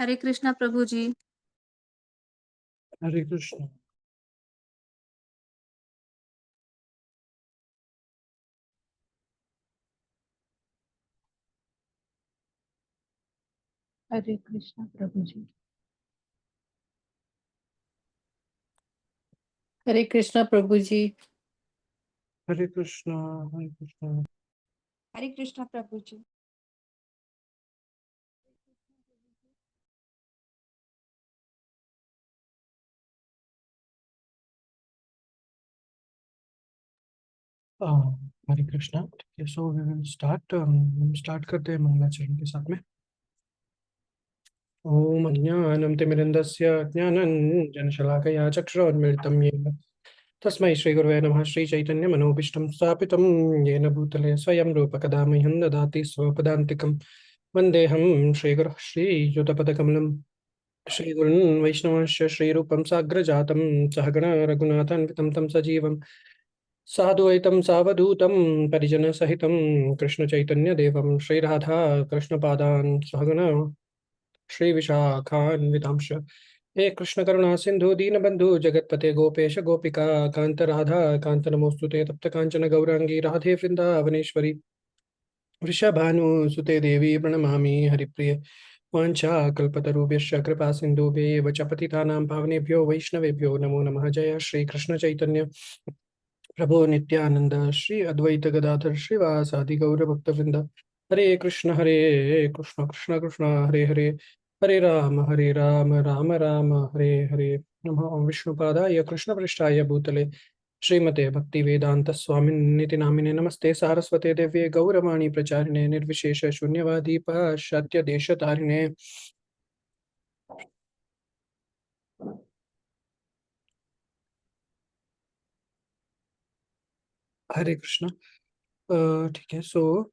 हरे कृष्णा प्रभु जी। हरे कृष्ण। हरे कृष्णा प्रभु जी। हरे कृष्णा प्रभु जी। हरे कृष्ण। हरे कृष्ण। हरे कृष्णा प्रभु जी। हरे कृष्णा। ठीक है, so we will start. हम स्टार्ट करते हैं मंगलाचरण के साथ में। ओम अज्ञानं तिमिरन्धस्य ज्ञानञ्जनशलाकया चक्षुरोन्मिलितं येन तस्मै श्रीगुरवे नमः। श्रीचैतन्यमनोभीष्टं स्थापितं येन भूतले स्वयं रूपकदा मह्यं ददाति स्वपदान्तिकं। वन्देऽहं श्रीगुरुः श्रीयुतपदकमलं श्रीगुरुन् वैष्णवस्य श्रीरूपं साग्रजातं सहगण रघुनाथान्वितं तं सजीवं साद्वैतं सावधूतं परिजनसहितं कृष्णचैतन्यदेवं श्रीराधा कृष्णपादान् सहगण श्रीविशाखान्वितांश। हे कृष्ण करुणा सिंधु दीनबंधु जगतपते गोपेश गोपिका कांत राधा कांत नमोस्तुते तप्त कांचन गौरांगी राधे वृंदावनेश्वरी वृषभानुसुते देवी प्रणमामि हरिप्रिय। वाञ्छाकल्पतरुभ्यश्च कृपा सिन्धुभ्येव च पतितानां पावनेभ्यो वैष्णवेभ्यो नमो नमः। जय श्री कृष्ण चैतन्य प्रभो नित्यानंद श्री अद्वैत गदाधर श्रीवासादि गौर भक्तवृंद। हरे कृष्ण कृष्ण कृष्ण हरे हरे, हरे राम राम राम हरे हरे। नमः विष्णुपादाय कृष्णपृष्ठाय भूतले श्रीमते भक्ति वेदांत स्वामिन्निति नामिने नमस्ते सारस्वते देव्ये गौरवाणी प्रचारिणे निर्विशेष शून्यवादी पाश्चात्य देशतारिणे। हरे कृष्ण। ठीक है, सो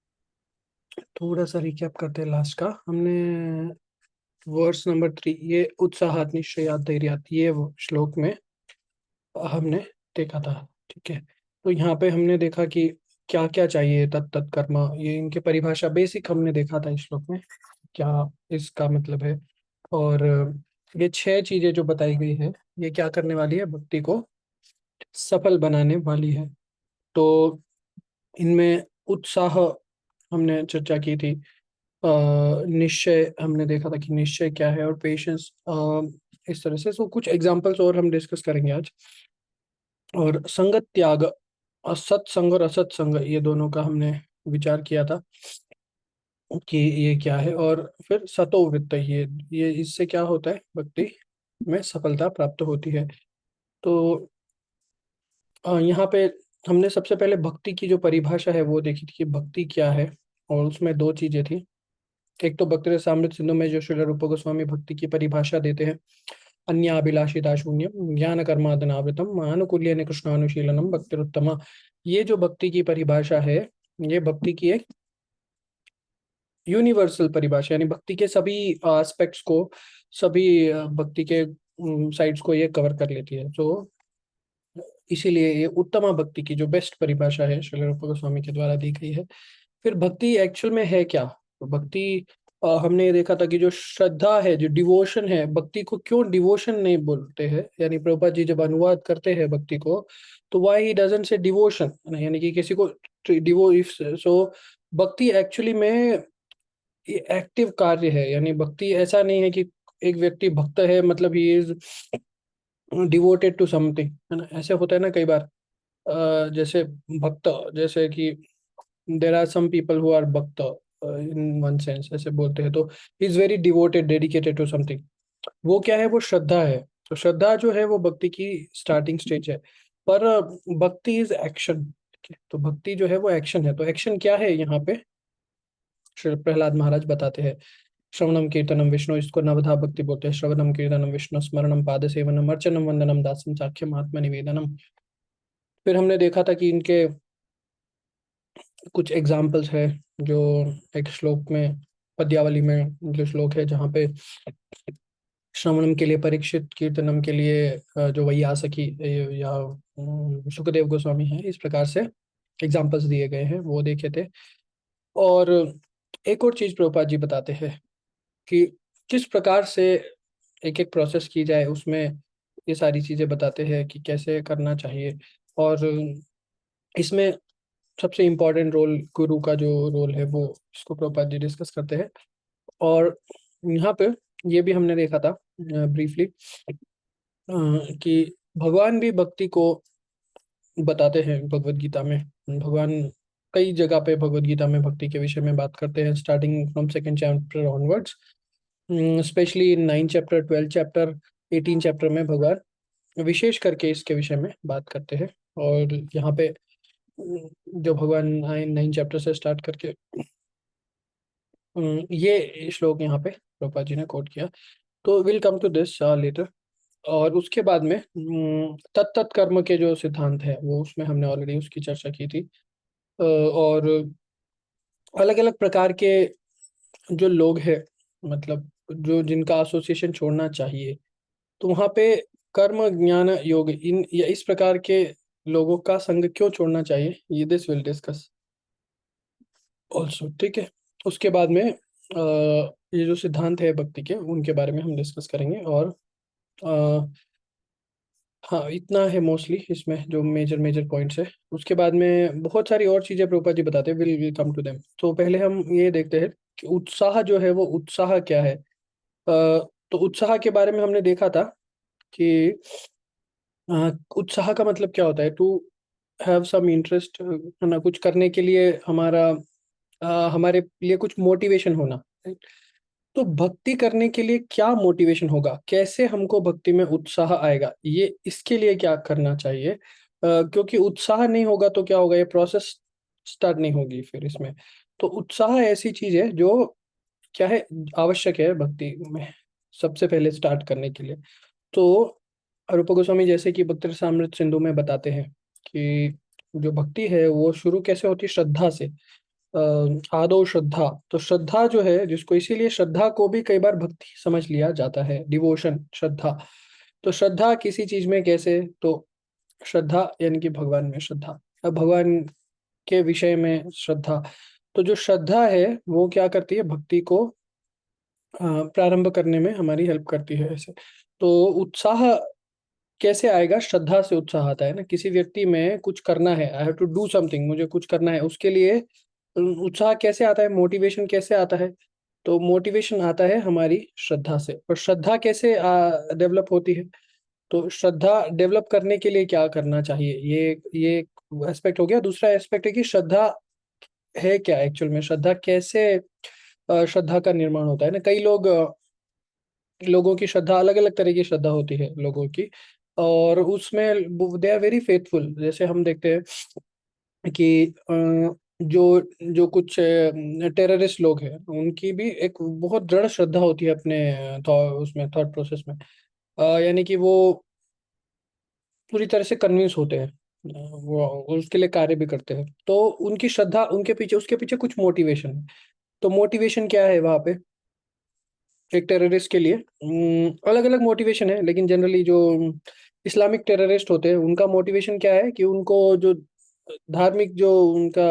थोड़ा सा रिकैप करते हैं लास्ट का। हमने वर्स नंबर 3, ये उत्साहात निश्चयात धैर्यात, ये वो श्लोक में हमने देखा था। ठीक है, तो यहाँ पे हमने देखा कि क्या क्या चाहिए तत् तत् कर्म, ये इनके परिभाषा बेसिक हमने देखा था इस श्लोक में, क्या इसका मतलब है। और ये 6 चीजें जो बताई गई है, ये क्या करने वाली है, भक्ति को सफल बनाने वाली है। तो इनमें उत्साह हमने चर्चा की थी, निश्चय हमने देखा था कि निश्चय क्या है, और पेशेंस, इस तरह से। सो कुछ एग्जांपल्स और हम डिस्कस करेंगे आज। और संगत त्याग, सत्संग और असत्संग, ये दोनों का हमने विचार किया था कि ये क्या है। और फिर सतो वृत्त, ये इससे क्या होता है, भक्ति में सफलता प्राप्त होती है। तो यहाँ पे हमने सबसे पहले भक्ति की जो परिभाषा है वो देखी थी कि भक्ति क्या है। और उसमें 2 चीजें थी। एक तो भक्ति रसामृत सिंधु में जो श्रील रूप गोस्वामी भक्ति की परिभाषा देते हैं, अन्याभिलाषिता शून्यम ज्ञान कर्मादनावृतम आनुकूल्य कृष्णानुशीलनम भक्तिरुत्तमा। ये जो भक्ति की परिभाषा है, ये भक्ति की एक यूनिवर्सल परिभाषा, यानी भक्ति के सभी एस्पेक्ट्स को, सभी भक्ति के साइड्स को ये कवर कर लेती है। तो इसीलिए ये उत्तमा भक्ति की जो बेस्ट परिभाषा है श्रील रूप गोस्वामी के द्वारा दी गई है। फिर भक्ति एक्चुअल में है क्या, तो भक्ति हमने ये देखा था कि जो श्रद्धा है, जो डिवोशन है, भक्ति को क्यों डिवोशन नहीं बोलते हैं, यानी प्रभुपाद जी जब अनुवाद करते हैं भक्ति को, तो why he doesn't say devotion, यानी कि किसी को डिवो इफ सो। भक्ति एक्चुअली में ये एक्टिव कार्य है, यानी भक्ति ऐसा नहीं है कि एक व्यक्ति भक्त है मतलब he is devoted to something, है ना। ऐसे होता है ना कई बार, जैसे भक्त, जैसे कि there are some people who are भक्त इन वन सेंस, ऐसे बोलते हैं तो is very devoted dedicated to something. वो क्या है, वो श्रद्धा है। तो श्रद्धा जो है वो भक्ति की स्टार्टिंग स्टेज है। पर भक्ति इज एक्शन। तो भक्ति जो है वो एक्शन है। तो एक्शन क्या है यहाँ पे, श्री प्रहलाद महाराज बताते हैं, श्रवणम कीर्तनम विष्णु, इसको नवधा भक्ति बोलते हैं। श्रवणम कीर्तनम विष्णु स्मरणम पाद सेवनम अर्चनम वंदनम दासम साख्यम आत्म निवेदनम। फिर हमने देखा था कि इनके कुछ एग्जाम्पल्स है, जो एक श्लोक में, पद्यावली में जो श्लोक है जहाँ पे श्रवणम के लिए परीक्षित, कीर्तनम के लिए जो वैयासकी या सुखदेव गोस्वामी है, इस प्रकार से एग्जाम्पल्स दिए गए हैं, वो देखे थे। और एक और चीज प्रभुपाद जी बताते हैं कि किस प्रकार से एक एक प्रोसेस की जाए, उसमें ये सारी चीज़ें बताते हैं कि कैसे करना चाहिए। और इसमें सबसे इम्पोर्टेंट रोल गुरु का जो रोल है वो इसको प्रभुपाद जी डिस्कस करते हैं। और यहाँ पे ये भी हमने देखा था ब्रीफली कि भगवान भी भक्ति को बताते हैं भगवत गीता में। भगवान कई जगह पे भगवत गीता में भक्ति के विषय में बात करते हैं, starting from second chapter onwards, specially in 9 chapter, 12 chapter, 18 chapter में भगवान विशेष करके इसके विषय में बात करते हैं। और यहाँ पे जो भगवान 9 चैप्टर से स्टार्ट करके ये श्लोक यहाँ पे प्रभुपाद जी ने कोट किया। तो will come to this letter. और उसके बाद में तत्त कर्म के जो सिद्धांत है वो उसमें हमने ऑलरेडी उसकी चर्चा की थी। और अलग अलग प्रकार के जो लोग हैं, मतलब जो जिनका एसोसिएशन छोड़ना चाहिए, तो वहाँ पे कर्म ज्ञान योग इन या इस प्रकार के लोगों का संग क्यों छोड़ना चाहिए, ये दिस विल डिस्कस ऑल्सो। ठीक है, उसके बाद में ये जो सिद्धांत है भक्ति के उनके बारे में हम डिस्कस करेंगे। और हाँ, इतना है मोस्टली इसमें जो मेजर मेजर पॉइंट्स है। उसके बाद में बहुत सारी और चीज़ें प्रभुपाद जी बताते हैं, विल कम टू देम। तो पहले हम ये देखते हैं कि उत्साह जो है वो उत्साह क्या है। तो उत्साह के बारे में हमने देखा था कि उत्साह का मतलब क्या होता है, टू हैव सम इंटरेस्ट, है ना, कुछ करने के लिए हमारे लिए कुछ मोटिवेशन होना, right? तो भक्ति करने के लिए क्या मोटिवेशन होगा, कैसे हमको भक्ति में उत्साह आएगा, ये इसके लिए क्या करना चाहिए। क्योंकि उत्साह नहीं होगा तो क्या होगा, ये प्रोसेस स्टार्ट नहीं होगी फिर इसमें। तो उत्साह ऐसी चीज है जो क्या है, आवश्यक है भक्ति में सबसे पहले स्टार्ट करने के लिए। तो रूप गोस्वामी जैसे कि भक्त रसामृत सिंधु में बताते हैं कि जो भक्ति है वो शुरू कैसे होती है, श्रद्धा से। आदो श्रद्धा, तो श्रद्धा जो है जिसको, इसीलिए श्रद्धा को भी कई बार भक्ति समझ लिया जाता है, डिवोशन श्रद्धा। तो श्रद्धा किसी चीज में कैसे, तो श्रद्धा यानी कि भगवान में श्रद्धा, अब भगवान के विषय में श्रद्धा। तो जो श्रद्धा है वो क्या करती है, भक्ति को प्रारंभ करने में हमारी हेल्प करती है ऐसे। तो उत्साह कैसे आएगा, श्रद्धा से उत्साह आता है ना, किसी व्यक्ति में कुछ करना है, I have to do something, मुझे कुछ करना है, उसके लिए उत्साह कैसे आता है, मोटिवेशन कैसे आता है। तो मोटिवेशन आता है हमारी श्रद्धा से। और श्रद्धा कैसे डेवलप होती है, तो श्रद्धा डेवलप करने के लिए क्या करना चाहिए, ये एस्पेक्ट हो गया। दूसरा एस्पेक्ट है कि श्रद्धा है क्या एक्चुअल में, श्रद्धा कैसे, श्रद्धा का निर्माण होता है ना। कई लोगों की श्रद्धा, अलग अलग तरह की श्रद्धा होती है लोगों की, और उसमें दे आर वेरी फेथफुल। जैसे हम देखते हैं कि जो जो कुछ टेररिस्ट लोग हैं उनकी भी एक बहुत दृढ़ श्रद्धा होती है अपने उसमें थॉट प्रोसेस में। यानी कि वो पूरी तरह से कन्विंस होते हैं, वो उसके लिए कार्य भी करते हैं। तो उनकी श्रद्धा, उनके पीछे, उसके पीछे कुछ मोटिवेशन है। तो मोटिवेशन क्या है वहां पे, एक टेररिस्ट के लिए अलग अलग मोटिवेशन है, लेकिन जनरली जो इस्लामिक टेररिस्ट होते हैं उनका मोटिवेशन क्या है कि उनको जो धार्मिक जो उनका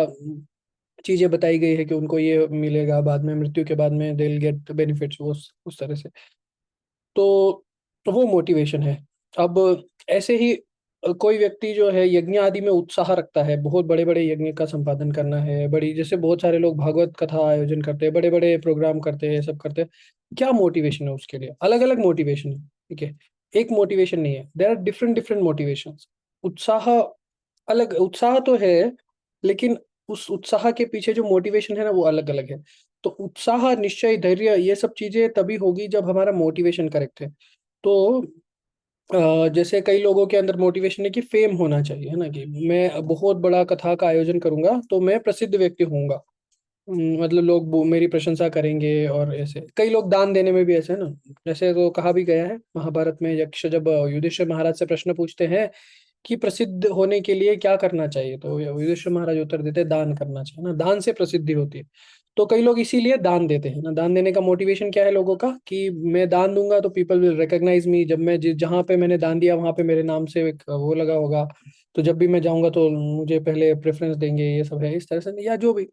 चीजें बताई गई है कि उनको ये मिलेगा बाद में, मृत्यु के बाद में दे विल गेट बेनिफिट्स, वो उस तरह से। तो वो मोटिवेशन है। अब ऐसे ही कोई व्यक्ति जो है यज्ञ आदि में उत्साह रखता है, बहुत बड़े बड़े यज्ञ का संपादन करना है, बड़ी, जैसे बहुत सारे लोग भागवत कथा आयोजन करते हैं, बड़े बड़े प्रोग्राम करते हैं, सब करते हैं, क्या मोटिवेशन है उसके लिए, अलग अलग मोटिवेशन है। ठीक है, एक मोटिवेशन नहीं है, there are different different motivation. उत्साह, अलग उत्साह तो है, लेकिन उस उत्साह के पीछे जो मोटिवेशन है ना वो अलग अलग है। तो उत्साह, निश्चय, धैर्य, ये सब चीजें तभी होगी जब हमारा मोटिवेशन करेक्ट है। तो जैसे कई लोगों के अंदर मोटिवेशन है कि फेम होना चाहिए, है ना, कि मैं बहुत बड़ा कथा का आयोजन करूंगा तो मैं प्रसिद्ध व्यक्ति होऊंगा। मतलब लोग मेरी प्रशंसा करेंगे। और ऐसे कई लोग दान देने में भी ऐसे है ना, जैसे तो कहा भी गया है महाभारत में, यक्ष जब युधिष्ठिर महाराज से प्रश्न पूछते हैं कि प्रसिद्ध होने के लिए क्या करना चाहिए, तो युधिष्ठिर महाराज उत्तर देते हैं दान करना चाहिए ना, दान से प्रसिद्धि होती है। तो कई लोग इसीलिए दान देते हैं ना। दान देने का मोटिवेशन क्या है लोगों का, कि मैं दान दूंगा तो पीपल विल रिकॉग्नाइज मी, जब मैं जहाँ पे मैंने दान दिया वहां पे मेरे नाम से एक वो लगा होगा, तो जब भी मैं जाऊंगा तो मुझे पहले प्रेफरेंस देंगे, ये सब है इस तरह से। या जो भी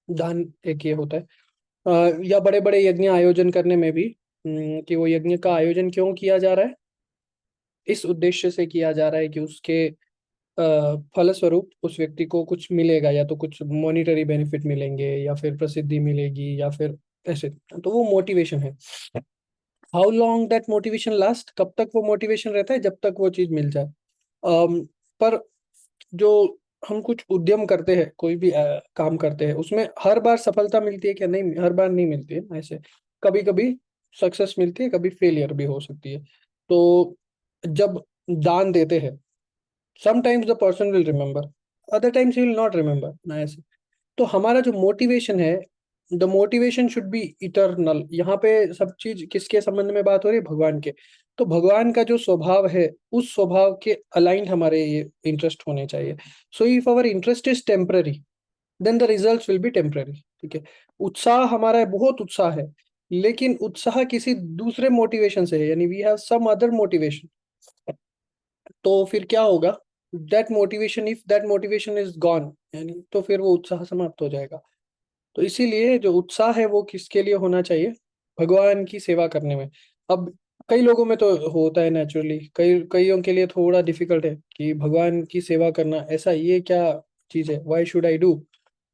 दान एक ये होता है, या बड़े बड़े यज्ञ आयोजन करने में भी कि वो यज्ञ का आयोजन क्यों किया जा रहा है। इस उद्देश्य से किया जा रहा है कि उसके फलस्वरूप उस व्यक्ति को कुछ मिलेगा, या तो कुछ मॉनिटरी बेनिफिट मिलेंगे, या फिर प्रसिद्धि मिलेगी, या फिर ऐसे। तो वो मोटिवेशन है। How long that motivation last, कब तक वो मोटिवेशन रहता है, जब तक वो चीज मिल जाए। पर जो हम कुछ उद्यम करते हैं, कोई भी काम करते हैं, उसमें हर बार सफलता मिलती है क्या? नहीं, हर बार नहीं मिलती है ऐसे। कभी कभी सक्सेस मिलती है, कभी फेलियर भी हो सकती है। तो जब दान देते हैं, sometimes the person will remember, other times he will not remember ना, ऐसे। तो हमारा जो मोटिवेशन है, the motivation should be eternal. यहाँ पे सब चीज किसके संबंध में बात हो रही है? भगवान के। तो भगवान का जो स्वभाव है, उस स्वभाव के अलाइंड हमारे ये इंटरेस्ट होने चाहिए। So if our interest is temporary, then the results will be temporary. ठीक है। उत्साह हमारा है, बहुत उत्साह है, लेकिन उत्साह किसी दूसरे मोटिवेशन से है, यानी we have some other motivation. तो फिर क्या होगा? That motivation, if that motivation is gone, यानी तो फिर वो उत्साह समाप्त हो जाएगा। तो इसीलिए जो उत्साह है वो किसके लिए होना चाहिए? भगवान की सेवा करने में। अब कई लोगों में तो होता है नेचुरली, कईयों के लिए थोड़ा डिफिकल्ट है कि भगवान की सेवा करना, ऐसा ये क्या चीज है, व्हाई शुड आई डू,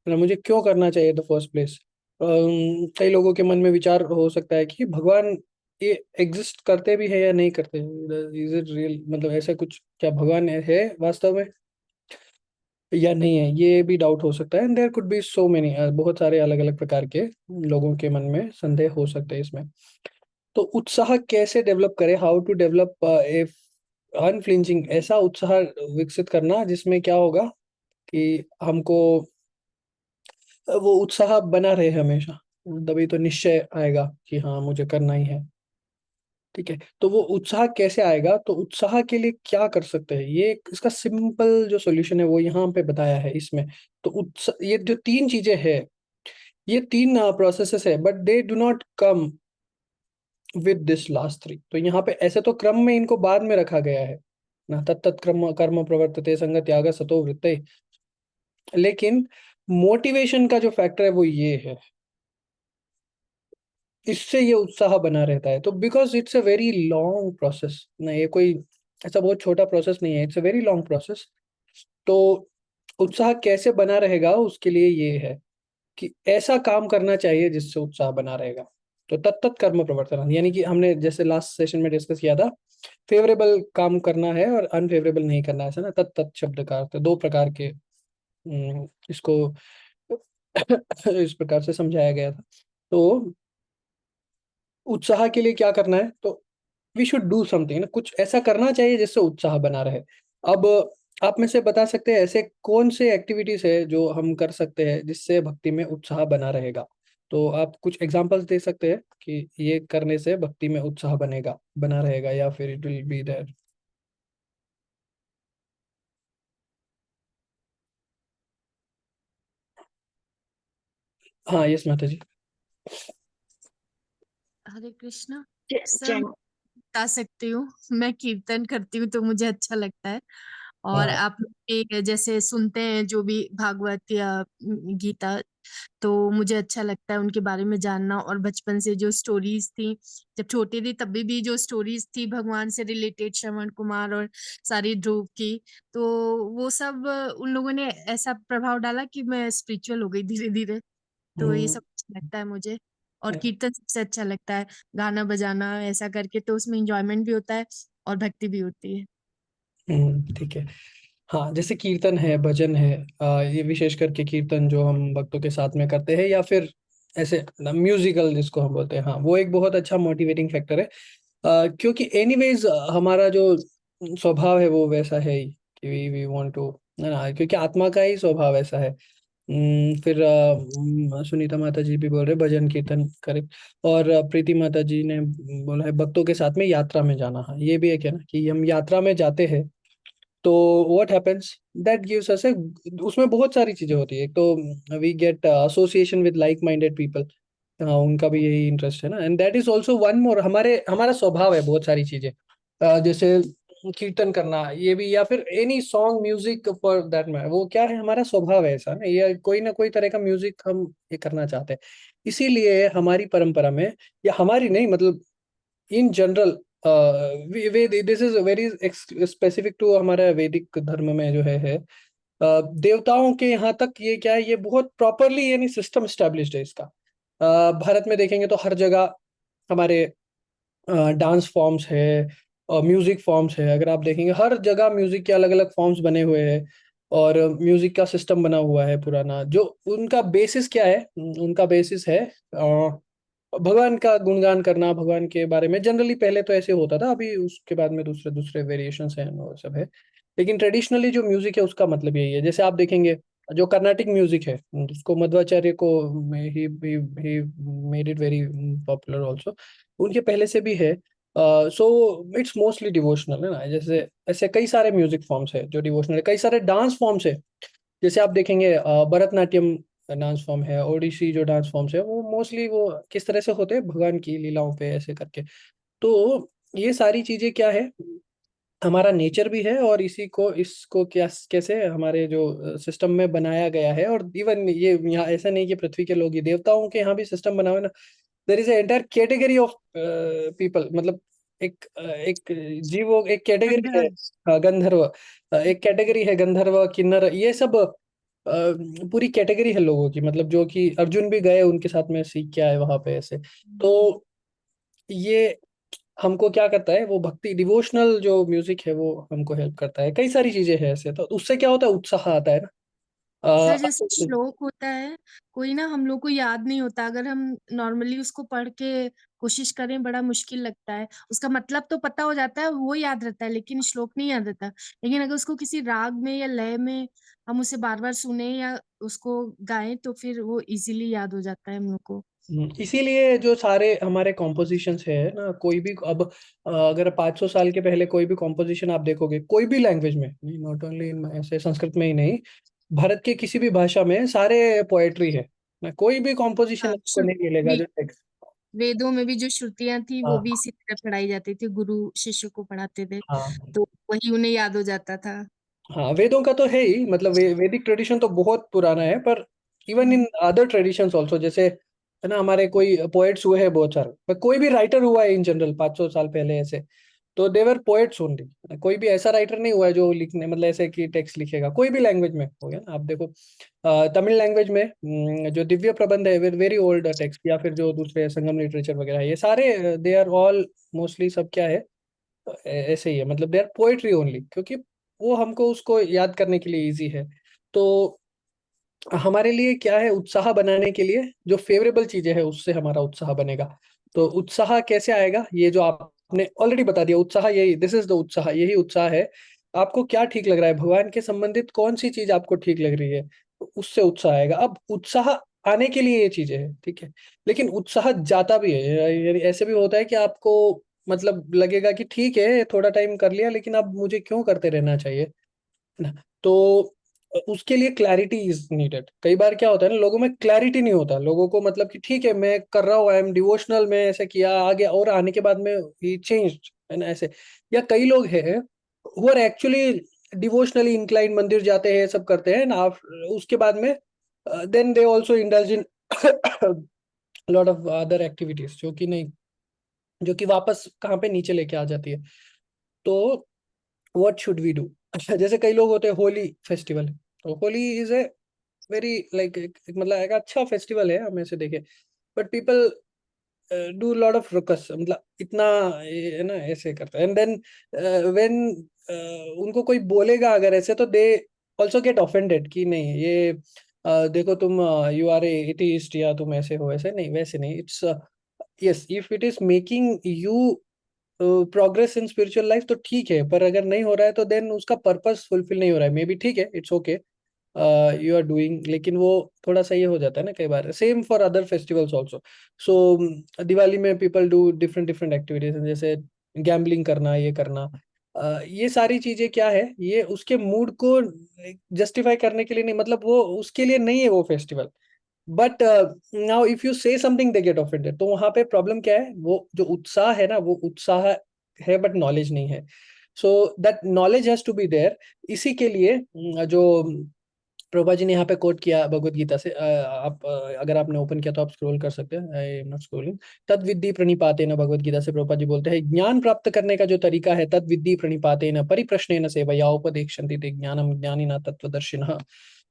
मुझे क्यों करना चाहिए द फर्स्ट प्लेस। कई लोगों के मन में विचार हो सकता है कि भगवान ये एग्जिस्ट करते भी है या नहीं करते, इज इट रियल, मतलब ऐसा कुछ, क्या भगवान है वास्तव में या नहीं है, ये भी डाउट हो सकता है। And there could be so many, बहुत सारे अलग अलग प्रकार के लोगों के मन में संदेह हो सकते हैं इसमें। तो उत्साह कैसे डेवलप करें? How to develop a unflinching, ऐसा उत्साह विकसित करना जिसमें क्या होगा कि हमको वो उत्साह बना रहे हमेशा। तभी तो निश्चय आएगा कि हाँ, मुझे करना ही है। ठीक है। तो वो उत्साह कैसे आएगा? तो उत्साह के लिए क्या कर सकते हैं, ये इसका सिंपल जो सॉल्यूशन है वो यहाँ पे बताया है इसमें। तो उत्साह, ये जो तीन चीजें हैं, ये तीन प्रोसेसेस है, but they do not come with this last three. तो यहाँ पे ऐसे तो क्रम में इनको बाद में रखा गया है ना, तत्त कर्म कर्म प्रवर्तते संग त्याग सतो वृत्ते। लेकिन मोटिवेशन का जो फैक्टर है वो ये है, इससे ये उत्साह बना रहता है। तो because it's a very long process ना, ये कोई ऐसा बहुत छोटा प्रोसेस नहीं है, it's a very long process. तो उत्साह कैसे बना रहेगा, उसके लिए ये है कि ऐसा काम करना चाहिए जिससे उत्साह बना रहेगा। तो तत्त कर्म प्रवर्तन, यानी कि हमने जैसे लास्ट सेशन में डिस्कस किया था, फेवरेबल काम करना है और अनफेवरेबल नहीं करना है, ऐसा ना। तत्त शब्द का अर्थ दो प्रकार के, इसको इस प्रकार से समझाया गया था। तो उत्साह के लिए क्या करना है? तो वी शुड डू समथिंग ना, कुछ ऐसा करना चाहिए जिससे उत्साह बना रहे। अब आप में से बता सकते हैं ऐसे कौन से एक्टिविटीज है जो हम कर सकते हैं जिससे भक्ति में उत्साह बना रहेगा। तो आप कुछ एग्जांपल्स दे सकते हैं कि ये करने से भक्ति में उत्साह बना रहेगा, या फिर इट विल बी देयर। हाँ, यस माता जी। हरे कृष्णा सर, जय मैं बता सकती हूँ, मैं कीर्तन करती हूँ तो मुझे अच्छा लगता है। और हाँ। आप एक जैसे सुनते हैं जो भी भागवत या गीता, तो मुझे अच्छा लगता है उनके बारे में जानना। और बचपन से जो स्टोरीज थी, जब छोटी थी तभी भी जो स्टोरीज थी भगवान से रिलेटेड, श्रवण कुमार और सारी ध्रुव की, तो वो सब उन लोगों ने ऐसा प्रभाव डाला कि मैं स्पिरिचुअल हो गई धीरे धीरे। तो ये सब अच्छा लगता है मुझे। और कीर्तन सबसे अच्छा लगता है, गाना बजाना ऐसा करके, तो उसमें इंजॉयमेंट भी होता है और भक्ति भी होती है। ठीक है। हाँ, जैसे कीर्तन है, भजन है, ये विशेष करके कीर्तन जो हम भक्तों के साथ में करते हैं, या फिर ऐसे म्यूजिकल जिसको हम बोलते हैं, हाँ, वो एक बहुत अच्छा मोटिवेटिंग फैक्टर है। क्योंकि एनीवेज हमारा जो स्वभाव है वो वैसा है ही कि वी वांट टू, है ना, क्योंकि आत्मा का ही स्वभाव ऐसा है। फिर सुनीता माता जी भी बोल रहे भजन कीर्तन करें। और प्रीति माता जी ने बोला है भक्तों के साथ में यात्रा में जाना। हाँ, ये भी एक है ना कि हम यात्रा में जाते हैं, तो what happens, that gives us a, उसमें बहुत सारी चीजें होती है। एक तो we get association with like minded people, हाँ, उनका भी यही इंटरेस्ट है ना। And that is also one more, हमारा स्वभाव है बहुत सारी चीजें, जैसे कीर्तन करना, ये भी, या फिर any song music for that matter, वो क्या है, हमारा स्वभाव है ऐसा ना, ये कोई ना कोई तरह का म्यूजिक हम ये करना चाहते हैं। इसीलिए हमारी परंपरा में, या हमारी नहीं, मतलब in general this is very specific to हमारा वैदिक धर्म में जो है देवताओं के यहाँ तक ये क्या है, ये बहुत प्रॉपरली यानी सिस्टम स्टैब्लिश्ड है इसका। भारत में देखेंगे तो हर जगह हमारे डांस फॉर्म्स है, म्यूजिक फॉर्म्स है, अगर आप देखेंगे हर जगह म्यूजिक के अलग अलग फॉर्म्स बने हुए हैं और म्यूजिक का सिस्टम बना हुआ है पुराना। जो उनका बेसिस क्या है, उनका बेसिस है भगवान का गुणगान करना, भगवान के बारे में। जनरली पहले तो ऐसे होता था, अभी उसके बाद में दूसरे दूसरे वेरिएशंस हैं और सब है, लेकिन ट्रेडिशनली जो म्यूजिक है उसका मतलब यही है। जैसे आप देखेंगे जो कर्नाटिक म्यूजिक है, जिसको मध्वाचार्य को he made it very popular also, उनके पहले से भी है। सो इट्स मोस्टली डिवोशनल है ना। जैसे ऐसे कई सारे म्यूजिक फॉर्म्स है जो डिवोशनल है, कई सारे डांस फॉर्म्स है। जैसे आप देखेंगे भरतनाट्यम डांस फॉर्म है, ओडिसी जो डांस फॉर्म्स है, वो मोस्टली वो किस तरह से होते हैं, भगवान की लीलाओं पे ऐसे करके। तो ये सारी चीजें क्या है, हमारा नेचर भी है और इसी को इसको क्या कैसे हमारे जो सिस्टम में बनाया गया है। और इवन ये यहाँ ऐसा नहीं कि पृथ्वी के लोग ही, देवताओं के यहाँ भी सिस्टम बना हुआ है ना। There is entire category of people, मतलब एक जीवो एक कैटेगरी है। गंधर्व। हाँ, गंधर्व एक कैटेगरी है, गंधर्व किन्नर ये सब पूरी कैटेगरी है लोगों की, मतलब जो कि अर्जुन भी गए उनके साथ में सीख के आए वहां पे ऐसे। तो ये हमको क्या करता है, वो भक्ति डिवोशनल जो म्यूजिक है वो हमको हेल्प करता है। कई सारी चीजें हैं ऐसे, तो उससे क्या होता है, उत्साह आता है ना। सर जैसे श्लोक होता है, कोई ना हम लोग को याद नहीं होता, अगर हम नॉर्मली उसको पढ़ के कोशिश करें बड़ा मुश्किल लगता है। उसका मतलब तो पता हो जाता है, वो याद रहता है, लेकिन श्लोक नहीं याद रहता। लेकिन अगर उसको किसी राग में या लय में हम उसे बार बार सुने या उसको गाएं तो फिर वो इजीली याद हो जाता है हम लोग को। इसीलिए जो सारे हमारे कॉम्पोजिशंस है ना, कोई भी अब अगर 500 साल के पहले कोई भी कॉम्पोजिशन आप देखोगे कोई भी लैंग्वेज में, नॉट ओनली ऐसे संस्कृत में ही नहीं, भारत के किसी भी भाषा में सारे पोएट्री है ना। कोई भी कॉम्पोजिशन हाँ, आपको नहीं मिलेगा जो टेक्स्ट। वेदों में भी जो श्रुतियां थी वो हाँ भी इसी तरह पढ़ाई जाती थी, गुरु शिष्य को पढ़ाते थे, हाँ तो वही उन्हें याद हो जाता था। हाँ, वेदों का तो है ही, मतलब वैदिक ट्रेडिशन तो बहुत पुराना है, पर even in other traditions also, जैसे है ना हमारे कोई पोएट्स हुए हैं बहुत सारे, पर कोई भी राइटर हुआ है इन जनरल 500 साल पहले ऐसे, तो देवर पोएट्स ओनली। कोई भी ऐसा राइटर नहीं हुआ है जो लिखने मतलब ऐसे कि टेक्स्ट लिखेगा, कोई भी लैंग्वेज में हो गया ना। आप देखो तमिल लैंग्वेज में जो दिव्य प्रबंध है, वेरी ओल्ड टेक्स्ट, या फिर जो दूसरे संगम लिटरेचर वगैरह है, ये सारे दे आर ऑल मोस्टली सब क्या है, ऐसे ही है, मतलब दे आर पोएट्री ओनली, क्योंकि वो हमको उसको याद करने के लिए इजी है। तो हमारे लिए क्या है, उत्साह बनाने के लिए जो फेवरेबल चीजें है उससे हमारा उत्साह बनेगा। तो उत्साह कैसे आएगा, ये जो आपने ऑलरेडी बता दिया, उत्साह यही, दिस इज द उत्साह, यही उत्साह है। आपको क्या ठीक लग रहा है, भगवान के संबंधित कौन सी चीज आपको ठीक लग रही है, तो उससे उत्साह आएगा। अब उत्साह आने के लिए ये चीजें है, ठीक है, लेकिन उत्साह जाता भी है, यानी ऐसे भी होता है कि आपको मतलब लगेगा कि ठीक है थोड़ा टाइम कर लिया, लेकिन अब मुझे क्यों करते रहना चाहिए, है ना। तो उसके लिए क्लैरिटी इज नीडेड। कई बार क्या होता है ना, लोगों में क्लैरिटी नहीं होता, लोगों को मतलब कि ठीक है मैं कर रहा हूँ, आई एम डिवोशनल, मैं ऐसे किया आगे, और आने के बाद में ही चेंज है ना ऐसे। या कई लोग हैं who are actually devotionally incline, मंदिर जाते हैं सब करते हैं ना, उसके बाद में then they also indulge in lot of other activities, जो कि नहीं, जो कि वापस कहाँ पे नीचे लेके आ जाती है। तो व्हाट शुड वी डू। अच्छा, जैसे कई लोग होते हैं, होली फेस्टिवल, तो Holi is a very like मतलब एक अच्छा फेस्टिवल है हम ऐसे देखे, but people do lot of ruckus, मतलब इतना है ना ऐसे करता है। एंड देन व्हेन उनको कोई बोलेगा अगर ऐसे, तो दे ऑल्सो गेट ऑफेंडेड कि नहीं ये देखो तुम यू आर ए एथीस्ट, या तुम ऐसे हो, ऐसे नहीं, वैसे नहीं। It's yes, if it is making you progress in spiritual life तो ठीक है, पर अगर नहीं हो रहा है तो देन उसका पर्पस फुलफिल नहीं हो रहा है, मे बी ठीक है, it's okay you are doing, लेकिन वो थोड़ा सा ये हो जाता है ना कई बार। Same for other festivals also. So Diwali में people do different different activities, जैसे गैम्बलिंग करना, ये करना, ये सारी चीजें क्या है, ये उसके मूड को जस्टिफाई करने के लिए नहीं, मतलब वो उसके लिए नहीं है वो festival. But now if you से समथिंग दे गेट ऑफेंडेड, तो वहां पे प्रॉब्लम क्या है, वो जो उत्साह है ना, वो उत्साह है बट नॉलेज नहीं है। So that knowledge has to be there. इसी के लिए जो प्रभुपाद जी ने यहाँ पे कोट किया भगवत गीता से, आप अगर आपने ओपन किया तो आप स्क्रॉल कर सकते हैं, आई एम नॉट स्क्रॉलिंग। तद विद्धि प्रणिपातेन, भगवत गीता से प्रभुपाद जी बोलते हैं ज्ञान प्राप्त करने का जो तरीका है, तद विद्धि प्रणिपातेन परिप्रश्नेन सेवया उपदेक्षन्ति ते ज्ञानम ज्ञानिनः तत्त्वदर्शिनः।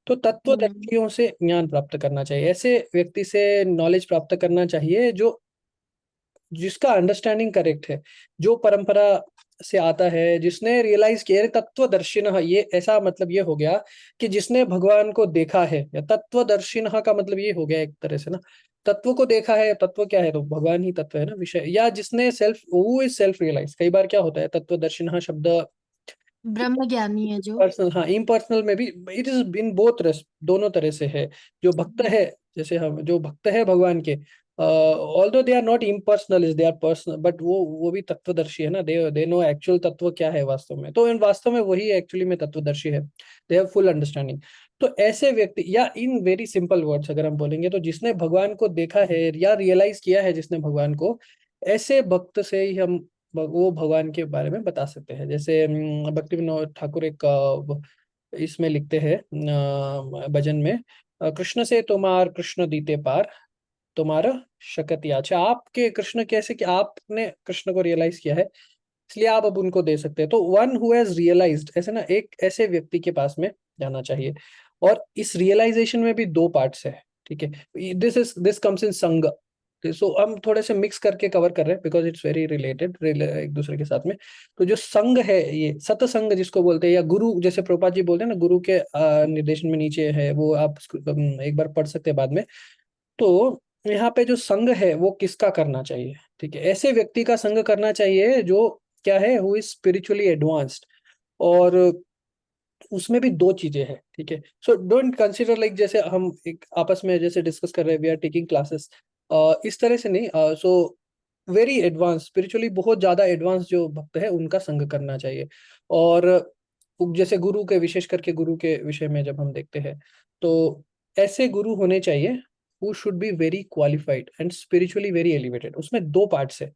तो तत्वदर्शियों से ज्ञान प्राप्त करना चाहिए, ऐसे व्यक्ति से नॉलेज प्राप्त करना चाहिए जो जिसका अंडरस्टैंडिंग करेक्ट है, जो परंपरा से आता है, जिसने रियलाइज किया है तत्वदर्शिनः, ये ऐसा मतलब ये हो गया कि जिसने भगवान को देखा है, या तत्वदर्शिनः का मतलब ये हो गया एक तरह से ना, तत्व को देखा है। तत्व क्या है? तो भगवान ही तत्व है ना, विषय, या जिसने self, who is self realize. कई बार क्या होता है, तत्वदर्शिनः शब्द ब्रह्म ज्ञानी है जो। पर्सनल, हाँ इम्पर्सनल में भी इट इज इन बोथ, दोनों तरह से है। जो भक्त है, जैसे हम जो भक्त है भगवान के, although they are not impersonal, is they are personal, but वो भी तत्वदर्शी है ना, दे नो एक्चुअल तत्व क्या है वास्तव में, तो इन वास्तव में वही एक्चुअली में तत्वदर्शी है, दे हैव फुल अंडरस्टैंडिंग। तो ऐसे व्यक्ति, या इन वेरी सिंपल वर्ड्स अगर हम बोलेंगे तो जिसने भगवान को देखा है या रियलाइज किया है जिसने भगवान को, ऐसे भक्त से ही हम वो भगवान के बारे में बता सकते हैं। जैसे भक्ति विनोद ठाकुर एक इसमें लिखते हैं भजन में, कृष्ण से तुम्हार कृष्ण दीते पार, तुम्हारा शकत याचा। आपके कृष्ण कैसे कि आपने कृष्ण को रियलाइज किया है, इसलिए आप अब उनको दे सकते हैं। तो वन हु हैज रियलाइज्ड, ऐसे ना, एक ऐसे व्यक्ति के पास में जाना चाहिए। और इस रियलाइजेशन में भी दो पार्ट्स है, ठीक है, दिस कम्स इन संग। सो हम थोड़े से मिक्स करके कवर कर रहे हैं बिकॉज इट्स वेरी रिलेटेड एक दूसरे के साथ में। तो जो संग है, ये सत्संग जिसको बोलते हैं, या गुरु, जैसे प्रभुपाद जी बोलते हैं ना, गुरु के निर्देशन में नीचे है वो, आप एक बार पढ़ सकते हैं बाद में। तो यहाँ पे जो संग है वो किसका करना चाहिए, ठीक है, ऐसे व्यक्ति का संग करना चाहिए जो क्या है, हु इज स्पिरिचुअली एडवांस्ड। और उसमें भी दो चीजें हैं, ठीक है। सो डोंट कंसिडर लाइक, जैसे हम एक आपस में जैसे डिस्कस कर रहे हैं, वी आर टेकिंग क्लासेस, इस तरह से नहीं। सो वेरी एडवांस, स्पिरिचुअली बहुत ज्यादा एडवांस जो भक्त है उनका संग करना चाहिए। और जैसे गुरु के, विशेष करके गुरु के विषय में जब हम देखते हैं, तो ऐसे गुरु होने चाहिए who should be very qualified and spiritually very elevated। उसमें दो पार्ट्स है,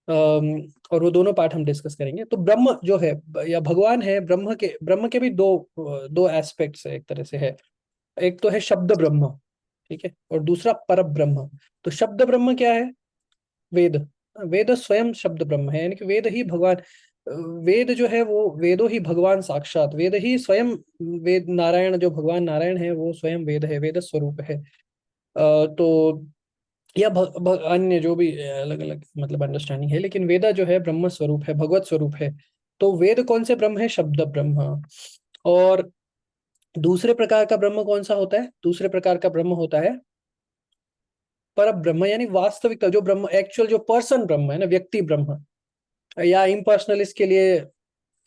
और वो दोनों पार्ट हम डिस्कस करेंगे। तो ब्रह्म जो है या भगवान है, ब्रह्म के भी दो एस्पेक्ट्स है एक तरह से है। एक तो है शब्द ब्रह्म, ठीक है, और दूसरा पर ब्रह्म। तो शब्द ब्रह्म क्या है? वेद। वेद स्वयं शब्द ब्रह्म है, यानी कि वेद ही भगवान, वेद जो है वो वेदो ही भगवान साक्षात, वेद ही स्वयं, वेद नारायण, जो भगवान नारायण है वो स्वयं वेद है, वेद स्वरूप है। तो या अन्य जो भी अलग अलग मतलब अंडरस्टैंडिंग है, लेकिन वेदा जो है ब्रह्म स्वरूप है, भगवत स्वरूप है। तो वेद कौन से ब्रह्म है? शब्द ब्रह्म। और दूसरे प्रकार का ब्रह्म कौन सा होता है? दूसरे प्रकार का ब्रह्म होता है पर ब्रह्म, यानी वास्तविकता, जो ब्रह्म एक्चुअल, जो पर्सन ब्रह्म है ना, व्यक्ति ब्रह्म, या इम्पर्सनल, इसके लिए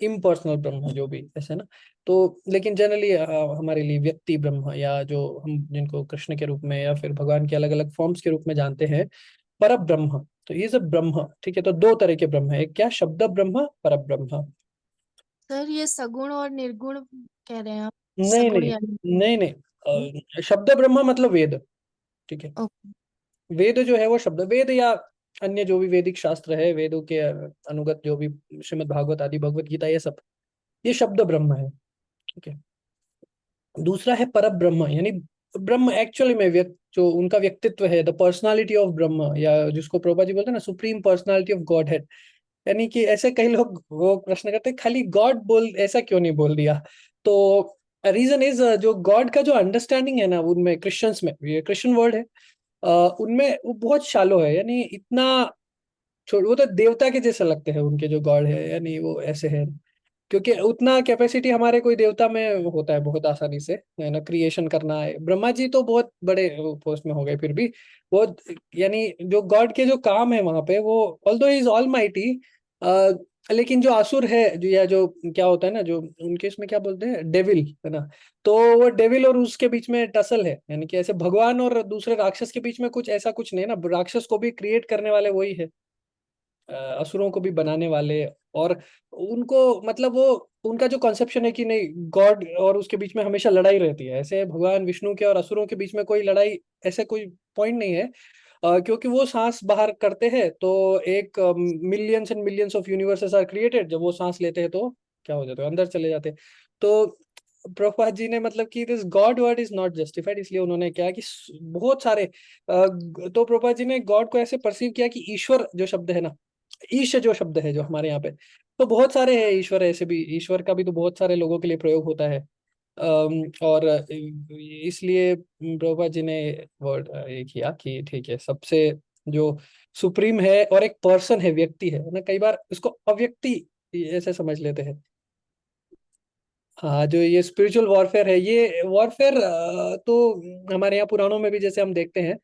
इम्पर्सनल ब्रह्म, जो भी ऐसे ना। तो लेकिन जनरली हमारे लिए व्यक्ति ब्रह्म, या जो हम जिनको कृष्ण के रूप में या फिर भगवान के अलग अलग फॉर्म्स के रूप में जानते हैं, पर ब्रह्म। तो ये सब ब्रह्म, ठीक है। तो दो तरह के ब्रह्म है, एक क्या, शब्द ब्रह्म, पर ब्रह्म। सर ये सगुण और निर्गुण कह रहे हैं आप? नहीं सगुण नहीं या नहीं नहीं, शब्द ब्रह्म मतलब वेद, ठीक है। ओके। वेद जो है वो शब्द, वेद या अन्य जो भी वैदिक शास्त्र है, वेदों के अनुगत जो भी श्रीमद् भागवत आदि, भगवत गीता, ये सब, ये शब्द ब्रह्म है, ठीक है। दूसरा है पर ब्रह्म, यानी ब्रह्म एक्चुअली में जो उनका व्यक्तित्व है, द पर्सनालिटी ऑफ ब्रह्म, या जिसको प्रभुपाद जी बोलते हैं ना, supreme personality of God head. यानी कि ऐसे कई लोग वो प्रश्न करते हैं, खाली गॉड बोल, ऐसा क्यों नहीं बोल दिया? तो रीजन इज, जो गॉड का जो अंडरस्टैंडिंग है ना उनमें, क्रिश्चियंस में, ये क्रिश्चियन वर्ड है, उनमें वो बहुत शालो है, यानी इतना वो तो देवता के जैसे लगते हैं उनके जो गॉड है, यानी वो ऐसे है। क्योंकि उतना कैपेसिटी हमारे कोई देवता में होता है बहुत आसानी से, है ना, क्रिएशन करना है। ब्रह्मा जी तो बहुत बड़े पोस्ट में हो गए, फिर भी वो, यानी जो गॉड के जो काम है वहां पे, वो ऑल्दो इज ऑल माइटी, लेकिन जो असुर है, जो या जो क्या होता है ना, जो उनके इसमें क्या बोलते हैं, डेविल, है ना। तो वो डेविल और उसके बीच में टसल है, यानी कि ऐसे भगवान और दूसरे राक्षस के बीच में कुछ ऐसा कुछ नहीं है ना, राक्षस को भी क्रिएट करने वाले वही है, असुरों को भी बनाने वाले। और उनको मतलब वो, उनका जो कॉन्सेप्शन है कि नहीं, गॉड और उसके बीच में हमेशा लड़ाई रहती है, ऐसे भगवान विष्णु के और असुरों के बीच में कोई लड़ाई, ऐसे कोई पॉइंट नहीं है। क्योंकि वो सांस बाहर करते हैं तो एक millions and millions of universes are created, जब वो सांस लेते हैं तो क्या हो जाते हैं, अंदर चले जाते हैं। तो प्रभुपाद जी ने मतलब कि this God word is not justified, इसलिए उन्होंने क्या कि बहुत सारे तो प्रभुपाद जी ने गॉड को ऐसे परसीव किया कि ईश्वर जो शब्द है ना, ईश जो शब्द है जो हमारे यहाँ पे, तो बहुत सारे हैं ईश्वर, ऐसे भी ईश्वर का भी तो बहुत सारे लोगों के लिए प्रयोग होता है। और इसलिए प्रभुपाद जी ने वर्ड ये किया कि ठीक है, सबसे जो सुप्रीम है और एक पर्सन है, व्यक्ति है ना, कई बार उसको अव्यक्ति ऐसे समझ लेते हैं। हाँ, जो ये स्पिरिचुअल वॉरफेयर है, ये वॉरफेयर तो हमारे यहाँ पुराणों में भी जैसे हम देखते हैं,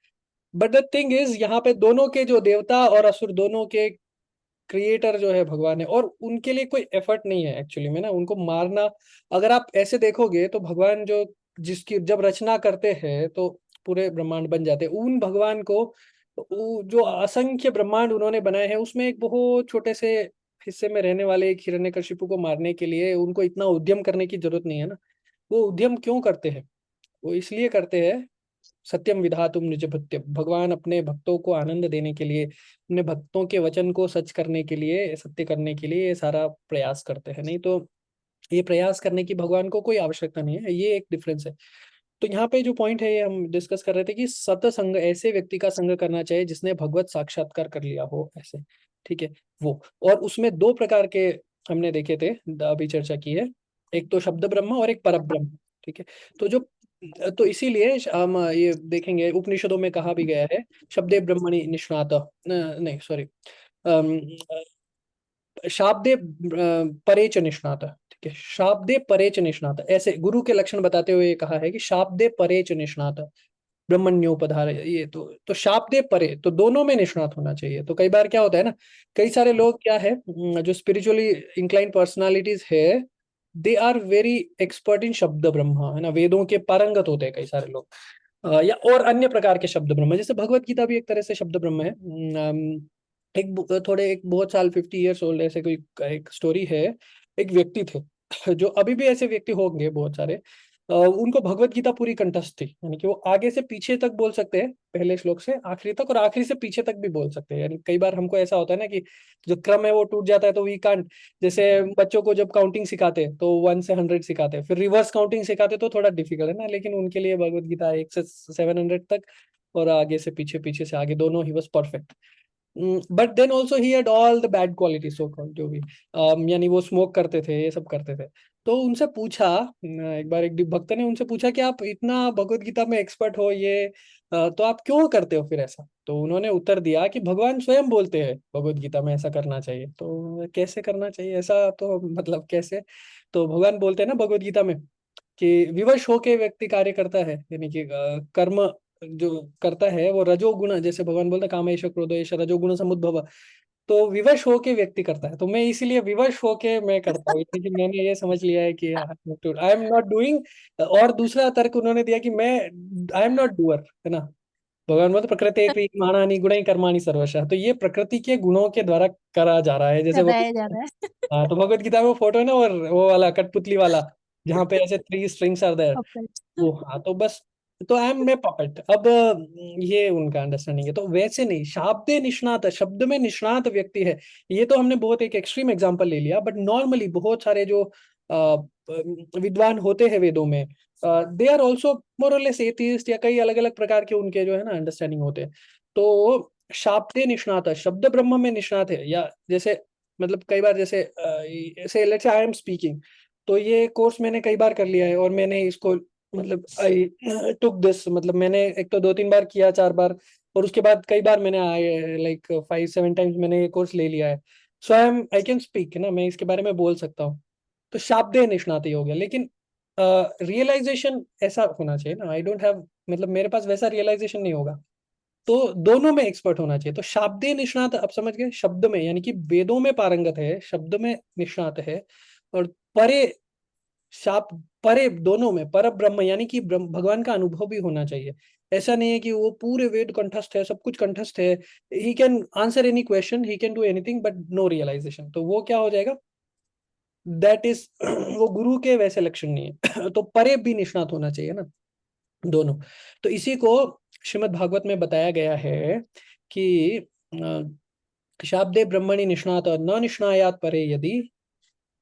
बट द थिंग इज यहाँ पे दोनों के जो देवता और असुर दोनों के क्रिएटर जो है भगवान है, और उनके लिए कोई एफर्ट नहीं है एक्चुअली में ना उनको मारना। अगर आप ऐसे देखोगे तो भगवान जो जिसकी जब रचना करते हैं तो पूरे ब्रह्मांड बन जाते हैं, उन भगवान को जो असंख्य ब्रह्मांड उन्होंने बनाए हैं उसमें एक बहुत छोटे से हिस्से में रहने वाले एक हिरण्यकशिपु को मारने के लिए उनको इतना उद्यम करने की जरूरत नहीं है ना। वो उद्यम क्यों करते हैं? वो इसलिए करते हैं, सत्यम विधातुम निज भृत्यम, भगवान अपने भक्तों को आनंद देने के लिए, अपने भक्तों के वचन को सच करने के लिए, सत्य करने के लिए ये सारा प्रयास करते हैं। नहीं तो ये प्रयास करने की भगवान को कोई आवश्यकता नहीं है, ये एक डिफरेंस है। तो यहाँ पे जो पॉइंट है ये हम डिस्कस कर रहे थे कि सतसंग, ऐसे व्यक्ति का संग करना चाहिए जिसने भगवत साक्षात्कार कर लिया हो ऐसे, ठीक है वो। और उसमें दो प्रकार के हमने देखे थे, अभी चर्चा की है, एक तो शब्द ब्रह्म और एक परब्रह्म, ठीक है। तो जो तो इसीलिए हम ये देखेंगे, उपनिषदों में कहा भी गया है, शब्दे ब्रह्मणि निष्णात, नहीं सॉरी, शाब्दे परे च निष्णात, ठीक है, शाब्दे परे च निष्णात, ऐसे गुरु के लक्षण बताते हुए कहा है कि शाब्दे परे च निष्णात ब्रह्मण्योपधार, ये तो शाब्दे परे, तो दोनों में निष्णात होना चाहिए। तो कई बार क्या होता है ना, कई सारे लोग क्या है जो स्पिरिचुअली इंक्लाइंड पर्सनालिटीज है, they are very expert in शब्द ब्रह्म, है ना, वेदों के पारंगत होते हैं कई सारे लोग, या और अन्य प्रकार के शब्द ब्रह्म, जैसे भगवत गीता भी एक तरह से शब्द ब्रह्म है। एक बहुत साल 50 ईयर्स ओल्ड ऐसे कोई एक स्टोरी है, एक व्यक्ति थे जो अभी भी ऐसे व्यक्ति होंगे बहुत सारे, उनको भगवत गीता पूरी कंठस्थ थी, यानी कि वो आगे से पीछे तक बोल सकते हैं, पहले श्लोक से आखिरी तक, और आखिरी से पीछे तक भी बोल सकते हैं। यानी कई बार हमको ऐसा होता है ना कि जो क्रम है वो टूट जाता है, तो वी कांट, जैसे बच्चों को जब काउंटिंग सिखाते हैं तो 1 से 100 सिखाते हैं, फिर रिवर्स काउंटिंग सिखाते तो थोड़ा डिफिकल्ट है ना, लेकिन उनके लिए भगवत गीता 1 से 700 तक, और आगे से पीछे, पीछे से आगे, दोनों he was perfect. But then also he had all the bad quality, so called, जो भी यानी वो स्मोक करते थे, ये सब करते थे। तो उनसे पूछा, एक बार एक भक्त ने उनसे पूछा कि आप इतना भगवत गीता में एक्सपर्ट हो, ये तो आप क्यों करते हो फिर ऐसा? तो उन्होंने उत्तर दिया कि भगवान स्वयं बोलते हैं भगवत गीता में ऐसा करना चाहिए। तो कैसे करना चाहिए ऐसा, तो मतलब कैसे? तो भगवान बोलते हैं ना भगवत गीता में कि विवश होके व्यक्ति कार्य करता है, यानी कि कर्म जो करता है वो रजोगुण, जैसे भगवान बोलते हैं कामेश क्रोधेश रजोगुण समुद्भव, तो विवश होके व्यक्ति करता है। तो मैं इसीलिए विवश होके मैं करता हूँ, क्योंकि मैंने ये समझ लिया है कि आई एम नॉट डूइंग। और दूसरा तर्क उन्होंने दिया कि मैं आई एम नॉट डूअर, है ना। भगवान बोलते प्रकृति क्रियमाणानि गुणैः कर्माणि सर्वशः, तो ये प्रकृति के गुणों के द्वारा करा जा रहा है, जैसे वो, कराया जा रहा है। हाँ, तो भगवत गीता में वो फोटो है ना, और वो वाला कठपुतली वाला, जहाँ पे ऐसे 3 स्ट्रिंग्स आर देयर, Puppet. वो, हाँ, तो बस, तो आई एम मैं पपेट। अब ये उनका अंडरस्टैंडिंग है। तो वैसे नहीं, शाब्दे निष्णात, शब्द में निष्णात व्यक्ति है, ये तो हमने बहुत एक एक्सट्रीम एग्जांपल ले लिया, बट नॉर्मली बहुत सारे जो विद्वान होते हैं वेदों में, दे आर ऑल्सो मोर और लेस एथिस्ट, या कई अलग अलग प्रकार के उनके जो है ना अंडरस्टैंडिंग होते हैं। तो शाब्दे निष्णात, शब्द ब्रह्म में निष्णात है, या जैसे मतलब कई बार जैसे let's say I am speaking, तो ये कोर्स मैंने कई बार कर लिया है, और मैंने इसको मतलब आई टुक दिस, मतलब मैंने एक तो 2-3 बार किया, 4 बार, और उसके बाद कई बार मैंने लाइक 5-7 टाइम्स मैंने ये कोर्स ले लिया है। सो आई कैन स्पीक ना, मैं इसके बारे में बोल सकता हूँ। तो शाब्दे निष्णात ही हो गया, लेकिन रियलाइजेशन ऐसा होना चाहिए ना, आई डोंट हैव, मतलब मेरे पास वैसा रियलाइजेशन नहीं होगा। तो दोनों में एक्सपर्ट होना चाहिए। तो शाब्दे निष्णात, आप समझ गए, शब्द में यानी कि वेदों में पारंगत है, शब्द में निष्णात है, और परे शाप परे, दोनों में पर ब्रह्म यानी कि भगवान का अनुभव भी होना चाहिए। ऐसा नहीं है कि वो पूरे वेद कंठस्थ है, सब कुछ कंठस्थ है, he can answer any question, he can do anything, but no realization, तो वो क्या हो जाएगा, दैट इज वो गुरु के वैसे लक्षण नहीं है। तो परे भी निष्णात होना चाहिए ना, दोनों। तो इसी को श्रीमद् भागवत में बताया गया है कि शाब्दे ब्रह्मणि निष्णात न निष्णायात परे यदि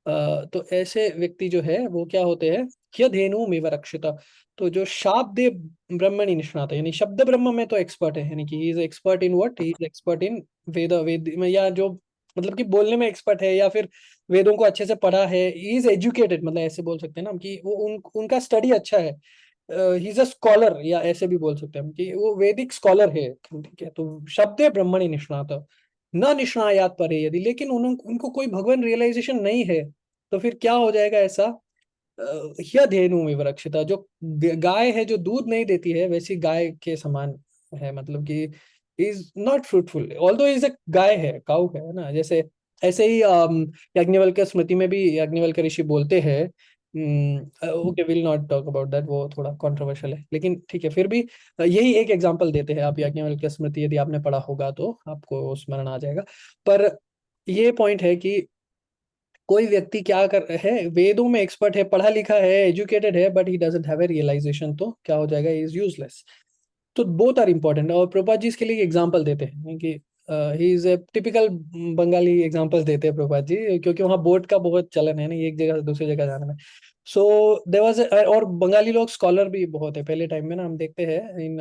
तो ऐसे व्यक्ति जो है वो क्या होते हैं, ह्यधेनुमेव रक्षिता। तो जो शाब्दे ब्रह्मणि निष्णात है, यानी शब्द ब्रह्म में तो एक्सपर्ट है, यानी कि he is expert in what, he is expert in Veda में, या जो मतलब कि बोलने में एक्सपर्ट है, या फिर वेदों को अच्छे से पढ़ा है, ही इज एजुकेटेड, मतलब ऐसे बोल सकते हैं ना हम कि वो उनका स्टडी अच्छा है, ही इज अ स्कॉलर, या ऐसे भी बोल सकते हैं हम कि वो वैदिक स्कॉलर है, ठीक है। तो शब्दे ब्रह्मणि निष्णात न निष्णायात पर है यदि, लेकिन उनको कोई भगवान रियलाइजेशन नहीं है, तो फिर क्या हो जाएगा ऐसा, धेनु में विवक्षिता, जो गाय है जो दूध नहीं देती है वैसी गाय के समान है, मतलब कि is not fruitful, although is a गाय है, काउ है ना, जैसे ऐसे ही याज्ञवल्क्य स्मृति में भी याज्ञवल्क्य ऋषि बोलते हैं, okay will not talk about that, वो थोड़ा कंट्रोवर्शियल है, लेकिन ठीक है, फिर भी यही एक एग्जांपल देते हैं आप, याज्ञवल्क्य स्मृति यदि आपने पढ़ा होगा तो आपको स्मरण आ जाएगा। पर ये पॉइंट है कि कोई व्यक्ति क्या कर है, वेदों में एक्सपर्ट है, पढ़ा लिखा है, एजुकेटेड है, but he doesn't have a realization, तो क्या हो जाएगा, इज यूजलेस। तो बोथ आर इंपॉर्टेंट, और प्रभुपाद जी इसके लिए एग्जांपल देते हैं कि he is a typical Bengali examples देते हैं प्रभुपाद जी, क्योंकि वहाँ बोट का बहुत चलन है ना, एक जगह से दूसरी जगह जाने में। सो देयर वाज, और बंगाली लोग स्कॉलर भी बहुत है पहले टाइम में ना, हम देखते हैं इन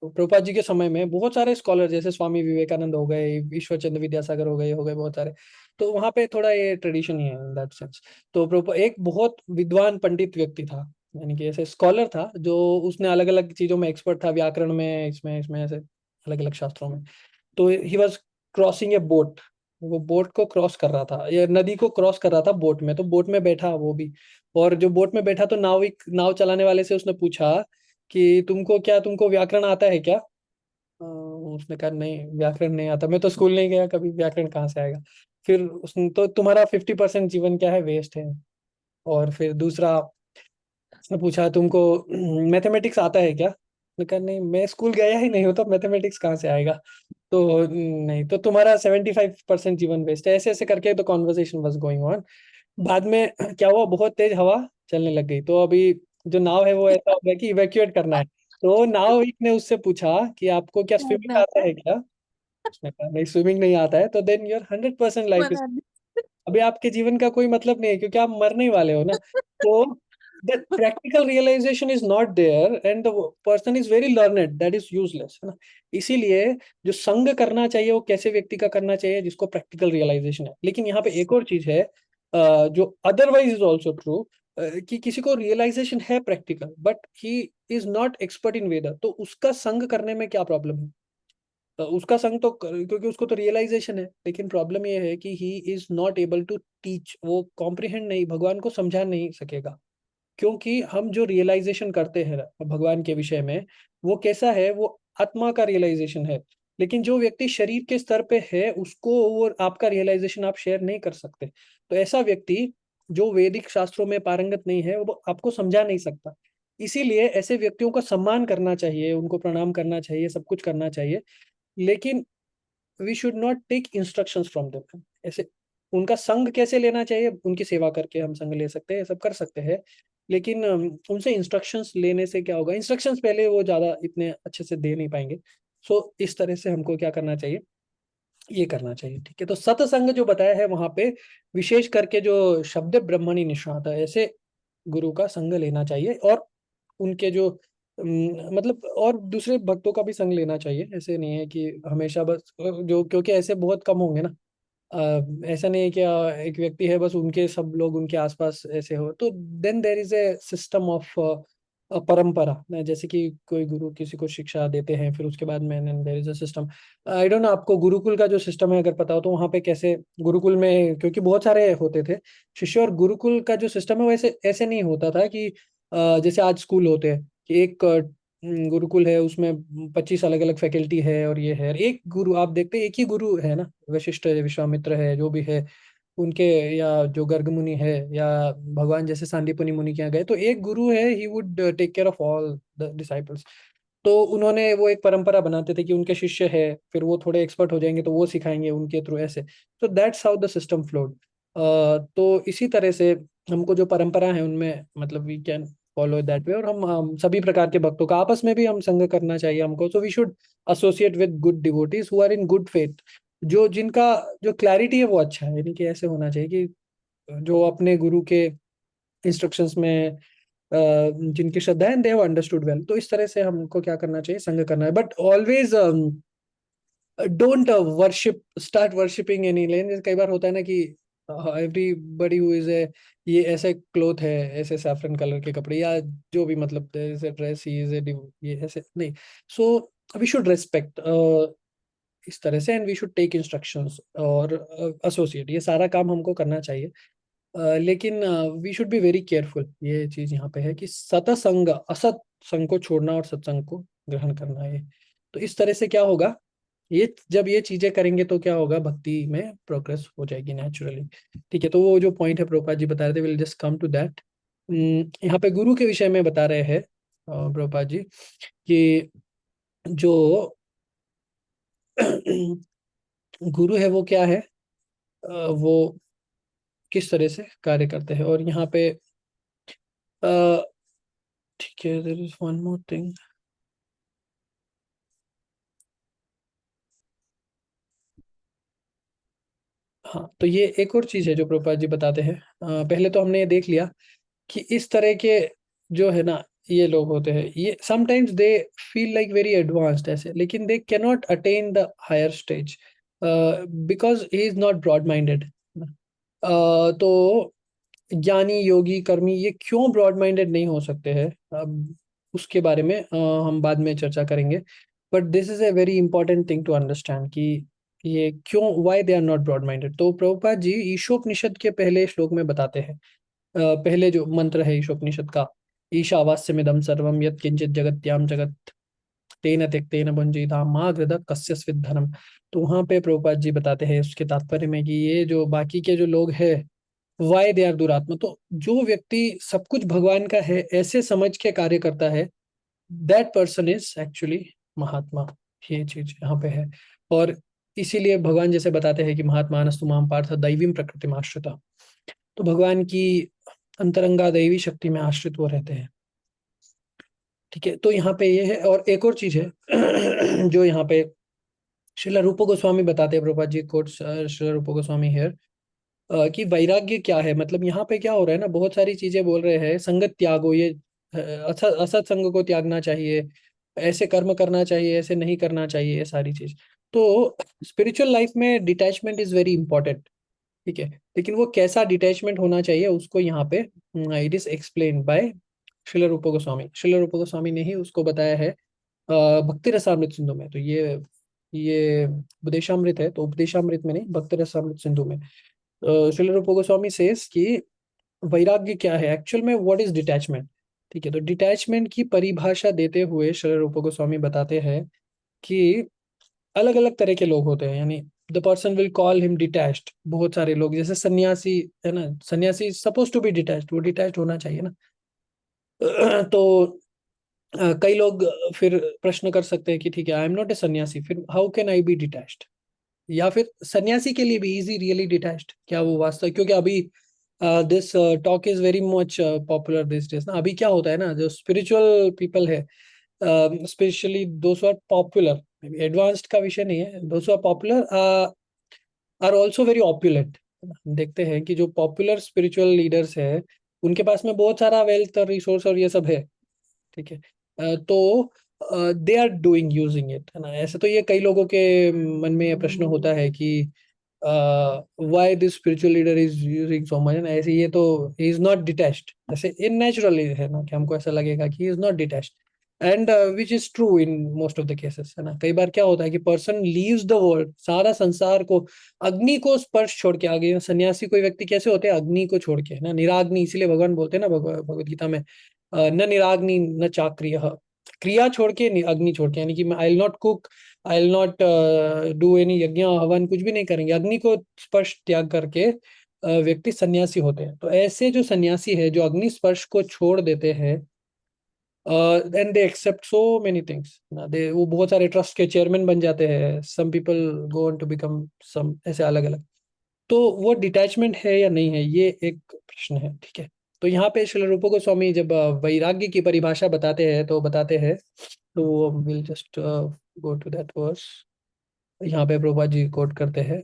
प्रभुपाद जी के समय में बहुत सारे स्कॉलर, जैसे स्वामी विवेकानंद हो गए, ईश्वर चंद्र विद्यासागर हो गए बहुत सारे, तो वहाँ पे थोड़ा ये ट्रेडिशन ही है इन दैट सेंस। तो एक बहुत विद्वान पंडित व्यक्ति था, यानी कि ऐसे स्कॉलर था, जो उसने अलग अलग चीजों में एक्सपर्ट था, व्याकरण में, इसमें इसमें ऐसे अलग अलग शास्त्रों में। तो he was crossing A boat, वो बोट को क्रॉस कर रहा था, या नदी को क्रॉस कर रहा था बोट में, तो बोट में बैठा वो भी, और जो बोट में बैठा तो नाव चलाने वाले से उसने पूछा कि तुमको व्याकरण आता है क्या? उसने कहा नहीं, व्याकरण नहीं आता, मैं तो स्कूल नहीं गया कभी, व्याकरण कहाँ से आएगा? फिर उसने तो तुम्हारा 50% जीवन क्या है, वेस्ट है। और फिर दूसरा उसने पूछा तुमको मैथमेटिक्स आता है क्या? उसने कहा नहीं, मैं स्कूल गया ही नहीं हूँ, तो मैथमेटिक्स कहाँ से आएगा? तो नहीं, तो तुम्हारा 75% जीवन वेस्ट है। ऐसे ऐसे करके तो कॉन्वर्सेशन वाज गोइंग ऑन। बाद में क्या हुआ, बहुत तेज हवा चलने लग गई, तो अभी जो नाव है वो ऐसा हो गया कि इवैक्यूएट करना है। तो नाविक ने उससे पूछा कि आपको क्या स्विमिंग आता है क्या? उसने कहा नहीं, स्विमिंग नहीं आता है। तो देन योर 100% लाइफ इज, अभी आपके जीवन का कोई मतलब नहीं है, क्योंकि आप मरने ही वाले हो ना। तो the practical realization is not there, and the person is very learned, that is useless, है ना। इसीलिए जो संग करना चाहिए वो कैसे व्यक्ति का करना चाहिए, जिसको प्रैक्टिकल रियलाइजेशन है। लेकिन यहाँ पे एक और चीज है, जो अदरवाइज इज ऑल्सो ट्रू, कि किसी को रियलाइजेशन है practical, but he is not expert in Veda, तो उसका संग करने में क्या प्रॉब्लम है? उसका संग तो क्योंकि उसको तो रियलाइजेशन है, लेकिन प्रॉब्लम ये है कि he is not able to teach, वो कॉम्प्रिहेंड नहीं, भगवान को समझा नहीं सकेगा। क्योंकि हम जो रियलाइजेशन करते हैं भगवान के विषय में, वो कैसा है, वो आत्मा का रियलाइजेशन है। लेकिन जो व्यक्ति शरीर के स्तर पे है, उसको वो आपका रियलाइजेशन आप शेयर नहीं कर सकते। तो ऐसा व्यक्ति जो वैदिक शास्त्रों में पारंगत नहीं है, वो आपको समझा नहीं सकता। इसीलिए ऐसे व्यक्तियों का सम्मान करना चाहिए, उनको प्रणाम करना चाहिए, सब कुछ करना चाहिए, लेकिन we should not take instructions from them. ऐसे उनका संग कैसे लेना चाहिए, उनकी सेवा करके हम संग ले सकते हैं, सब कर सकते हैं, लेकिन उनसे इंस्ट्रक्शंस लेने से क्या होगा, इंस्ट्रक्शंस पहले वो ज्यादा इतने अच्छे से दे नहीं पाएंगे। सो इस तरह से हमको क्या करना चाहिए, ये करना चाहिए, ठीक है। तो सत्संग जो बताया है वहां पे, विशेष करके जो शब्द ब्रह्मणि निष्णात है, ऐसे गुरु का संग लेना चाहिए, और उनके जो मतलब और दूसरे भक्तों का भी संग लेना चाहिए। ऐसे नहीं है कि हमेशा बस जो, क्योंकि ऐसे बहुत कम होंगे ना। ऐसा नहीं है कि एक व्यक्ति है बस उनके सब लोग उनके आसपास ऐसे हो, तो then there is a system of परंपरा, जैसे कि कोई गुरु किसी को शिक्षा देते हैं, फिर उसके बाद में there is a system. I don't know आपको गुरुकुल का जो सिस्टम है अगर पता हो, तो वहाँ पे कैसे गुरुकुल में, क्योंकि बहुत सारे होते थे शिष्य, और गुरुकुल का जो सिस्टम है वो ऐसे ऐसे नहीं होता था कि जैसे आज स्कूल होते हैं कि एक गुरुकुल है, उसमें 25 अलग अलग फैकल्टी है, और ये है एक गुरु, आप देखते हैं एक ही गुरु है ना, वशिष्ठ है, विश्वामित्र है, जो भी है उनके, या जो गर्ग मुनि है, या भगवान जैसे सांदीपनि मुनि के यहाँ गए, तो एक गुरु है, he would take care of all the disciples. तो उन्होंने वो एक परंपरा बनाते थे कि उनके शिष्य है, फिर वो थोड़े एक्सपर्ट हो जाएंगे तो वो सिखाएंगे उनके थ्रू, ऐसे। तो that's how the system flowed. तो इसी तरह से हमको जो परंपरा है उनमें, मतलब we can follow that way, और हम सभी प्रकार के भक्तों का आपस में भी हम संग करना चाहिए हमको। So we should associate with good devotees who are in good faith, जो जिनका जो क्लैरिटी है वो अच्छा है, यानी कि ऐसे होना चाहिए कि जो अपने गुरु के इंस्ट्रक्शंस में जिनकी श्रद्धा है, दे हैव अंडरस्टूड वेल। तो इस तरह से हमको क्या करना चाहिए, संग करना है, but always don't worship, start worshipping any लेन। जैसे कई बार होता है ना कि एवरीबडी हु इज ए, ये ऐसे क्लोथ है, ऐसे सैफरन कलर के कपड़े, या जो भी मतलब ऐसे ड्रेस, ही इज ए, ये ऐसे नहीं। सो वी शुड रेस्पेक्ट इस तरह से, and we should take instructions और एसोसिएट, ये सारा काम हमको करना चाहिए। लेकिन we should be very careful. ये चीज यहाँ पे है कि सतसंग, असत संग को छोड़ना और सत्संग को ग्रहण करना है। तो इस तरह से क्या होगा, ये जब ये चीजें करेंगे तो क्या होगा, भक्ति में प्रोग्रेस हो जाएगी नेचुरली। ठीक है, तो वो जो पॉइंट है प्रभुपाद जी बता रहे थे, will just come to that. यहाँ पे गुरु के विषय में बता रहे हैं प्रभुपाद जी कि जो गुरु है वो क्या है, वो किस तरह से कार्य करते हैं। और यहाँ पे ठीक है, there is one more thing. हाँ, तो ये एक और चीज है जो प्रभुपाद जी बताते हैं। पहले तो हमने ये देख लिया कि इस तरह के जो है ना, ये लोग होते हैं, ये sometimes they feel like very advanced ऐसे, लेकिन they can not attain the higher stage because he is not broad minded. तो ज्ञानी, योगी, कर्मी, ये क्यों ब्रॉड माइंडेड नहीं हो सकते हैं, अब उसके बारे में हम बाद में चर्चा करेंगे। But this is a very important thing to understand कि ये क्यों, why they are not broad minded. तो प्रभुपाद जी ईशोपनिषद के पहले श्लोक में बताते हैं, पहले जो मंत्र है ईशोपनिषद का, ईशावास्यमिदं सर्वम यत् किंचित जगत्याम जगत तेन त्यक्तेन भुंजीता मा गृधः कस्यस्विद् धनम। तो वहां पे प्रभुपाद जी बताते हैं उसके तात्पर्य में कि ये जो बाकी के जो लोग हैं, वाई दे आर दुरात्मा, तो जो व्यक्ति सब कुछ भगवान का है ऐसे समझ के कार्य करता है, दैट पर्सन इज एक्चुअली महात्मा। ये चीज यहाँ पे है। और इसीलिए भगवान जैसे बताते हैं कि महात्मानस्तु मां पार्थ दैवीं प्रकृतिम आश्रिता, तो भगवान की अंतरंगा दैवी शक्ति में आश्रित वो रहते हैं। ठीक है, तो यहाँ पे ये है। और एक और चीज है जो यहाँ पे श्रील रूप गोस्वामी बताते हैं, प्रभुपाद जी कोट श्रील रूप गोस्वामी हियर, कि वैराग्य क्या है। मतलब यहाँ पे क्या हो रहा है ना, बहुत सारी चीजें बोल रहे हैं, संगत त्यागो, ये असत संग को त्यागना चाहिए, ऐसे कर्म करना चाहिए, ऐसे नहीं करना चाहिए, ये सारी चीज। तो स्पिरिचुअल लाइफ में डिटैचमेंट इज वेरी इंपॉर्टेंट। ठीक है, लेकिन वो कैसा डिटैचमेंट होना चाहिए उसको यहाँ पे it is explain by Srila रूप गोस्वामी। श्रील रूप गोस्वामी ने ही उसको बताया है भक्ति रसामृत सिंधु में। तो ये उपदेशामृत है, तो उपदेशामृत में नहीं, भक्ति रसामृत सिंधु में श्रील रूप गोस्वामी सेज कि वैराग्य क्या है एक्चुअल में, व्हाट इज डिटैचमेंट। ठीक है, तो डिटैचमेंट की परिभाषा देते हुए श्रील रूप गोस्वामी बताते हैं कि अलग अलग तरह के लोग होते हैं, यानी the person will call him detached. बहुत सारे लोग, जैसे सन्यासी है ना, सन्यासी सपोज टू बी डिटैच्ड, वो डिटैच्ड होना चाहिए ना। तो कई लोग फिर प्रश्न कर सकते हैं कि ठीक है, I am not a sanyasi, फिर how can I be detached. या फिर सन्यासी के लिए भी इज ही रियली डिटैच्ड, क्या वो वास्तव, क्योंकि अभी this talk is very much popular this days ना। अभी क्या होता है ना, जो स्पिरिचुअल पीपल है, specially those are popular, advanced का विषय नहीं है, those are popular are also very opulent. हम देखते हैं कि जो पॉपुलर स्पिरिचुअल लीडर्स है, उनके पास में बहुत सारा वेल्थ और रिसोर्स और ये सब है। ठीक है, तो they are doing using it, है ना। ऐसे तो ये कई लोगों के मन में ये प्रश्न होता है कि why this spiritual leader is using so much, है ना। ऐसे ये तो ही इज नॉट डिटैच्ड, ऐसे इन नेचुरली है ना, कि हमको ऐसा लगेगा कि he is not detached, and which is true in most of the cases, है ना। कई बार क्या होता है कि पर्सन लीव्स द वर्ल्ड, सारा संसार को, अग्नि को स्पर्श छोड़ के, आगे सन्यासी कोई व्यक्ति कैसे होते हैं, अग्नि को छोड़ के, है ना, निराग्नि, इसीलिए भगवान बोलते हैं ना भगवत गीता में, न निराग्नि न चाक्रिय, क्रिया छोड़ के, अग्नि छोड़ के, यानी कि I will not cook, I will not do any यज्ञ हवन, कुछ भी नहीं करेंगे, अग्नि को स्पर्श त्याग करके व्यक्ति सन्यासी होते हैं। तो ऐसे जो सन्यासी है, जो अग्नि स्पर्श को छोड़ देते हैं, and they accept so many things ना, दे वो बहुत सारे ट्रस्ट के चेयरमैन बन जाते हैं, some people go on to become some, ऐसे अलग अलग। तो वो डिटैचमेंट है या नहीं है, ये एक प्रश्न है। ठीक है, तो यहाँ पे श्रील रूप गोस्वामी जब वैराग्य की परिभाषा बताते हैं, तो बताते हैं, तो will just go to that verse. यहाँ पे प्रभुपाद जी कोट करते हैं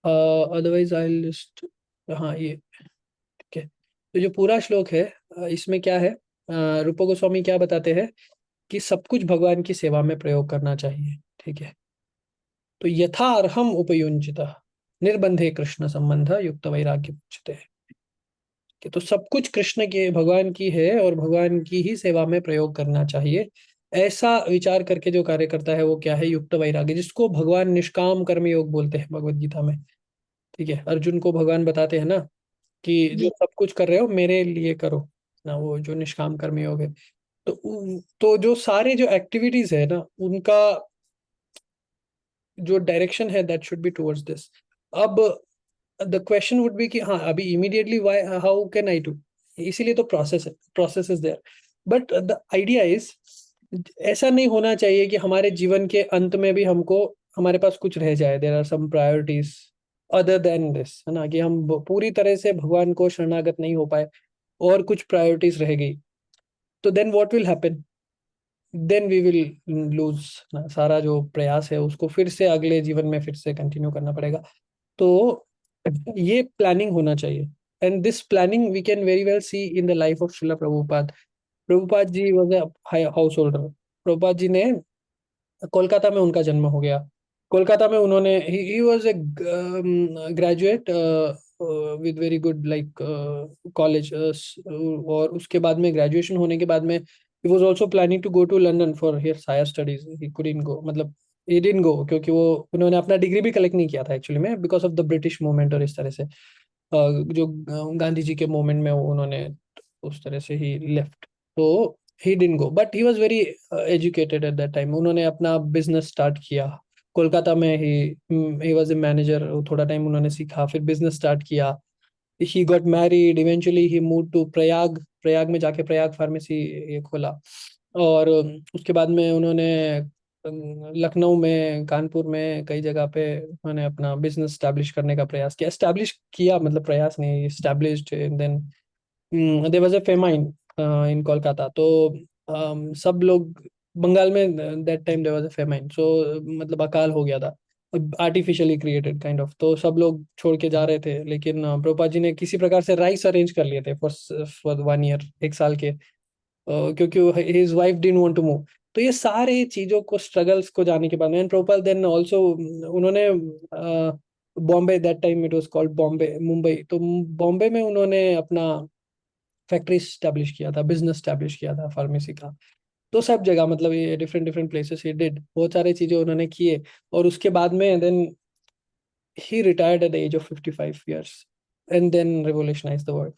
अदरवाइज आई लिस्ट, हाँ ये ठीक है। तो जो पूरा श्लोक है इसमें क्या है, रूप गोस्वामी क्या बताते हैं कि सब कुछ भगवान की सेवा में प्रयोग करना चाहिए, ठीक है। तो यथा अर्हम उपयुंजित निर्बंधे कृष्ण संबंध युक्त वैराग्य उच्यते, कि तो सब कुछ कृष्ण के, भगवान की है और भगवान की ही सेवा में प्रयोग करना चाहिए, ऐसा विचार करके जो कार्य करता है वो क्या है, युक्त वैराग्य, जिसको भगवान निष्काम कर्म योग बोलते हैं भगवत गीता में, ठीक है। अर्जुन को भगवान बताते हैं ना कि जो जी सब कुछ कर रहे हो मेरे लिए करो ना, वो जो निष्काम कर्म योग है। तो तो जो सारे जो एक्टिविटीज है ना, उनका जो डायरेक्शन है that should be towards this. अब द क्वेश्चन वुड बी कि हाँ अभी immediately why, how can I do, इसीलिए तो process is there. But the idea is, ऐसा नहीं होना चाहिए कि हमारे जीवन के अंत में भी हमको, हमारे पास कुछ रह जाए, there are some priorities other than this, है ना, कि हम पूरी तरह से भगवान को शरणागत नहीं हो पाए और कुछ प्रायोरिटीज रह गई, तो then what will happen, then we will lose, सारा जो प्रयास है उसको फिर से अगले जीवन में फिर से कंटिन्यू करना पड़ेगा। तो ये प्लानिंग होना चाहिए, and this planning we can very well see in the life of Shrila Prabhupada. Prabhupada ji was a householder. Prabhupada ji ने, कोलकाता में उनका जन्म हो गया, कोलकाता में उन्होंने, ही was A graduate with very good like college, और उसके बाद में ग्रेजुएशन होने के बाद में he was also planning to go to London for his higher studies. He couldn't go, मतलब he didn't go क्योंकि वो, उन्होंने अपना डिग्री भी कलेक्ट नहीं किया था एक्चुअली में, because of the British movement, और इस तरह से जो गांधी जी के मूवमेंट में उन्होंने उस तरह से ही लेफ्ट, तो he didn't go, but he was very educated at that time. उन्होंने अपना बिजनेस स्टार्ट किया कोलकाता में, ही वाज ए मैनेजर, थोड़ा टाइम उन्होंने सीखा, फिर बिजनेस स्टार्ट किया। He got married, eventually he move to Prayag, Prayag में जाके प्रयाग फार्मेसी ये खोला, और उसके बाद में उन्होंने लखनऊ में, कानपुर में, कई जगह पे उन्होंने अपना बिजनेस स्टैब्लिश करने का प्रयास किया, स्टैब्लिश किया मतलब प्रयास नहीं, established. Then there was a famine in Kolkata, तो सब लोग, बंगाल में that time there was a famine, so मतलब अकाल हो गया था, आर्टिफिशियली क्रिएटेड काइंड ऑफ, तो सब लोग छोड़ के जा रहे थे, लेकिन प्रभुपाद जी ने किसी प्रकार से राइस अरेंज कर लिए थे फॉर 1 ईयर, 1 साल के, क्योंकि his wife didn't want to move. तो ये सारे चीजों को, स्ट्रगल्स को जाने के बाद में, प्रभुपाद देन आल्सो, उन्होंने Bombay, that time it was called Bombay, Mumbai, तो बॉम्बे में उन्होंने अपना फैक्ट्री स्टैब्लिश किया था, बिजनेस स्टैब्लिश किया था फार्मेसी का। तो सब जगह मतलब ये different different places he did, बहुत सारे चीजें उन्होंने किए, और उसके बाद में then he retired at the age of 55 years and then revolutionized the world.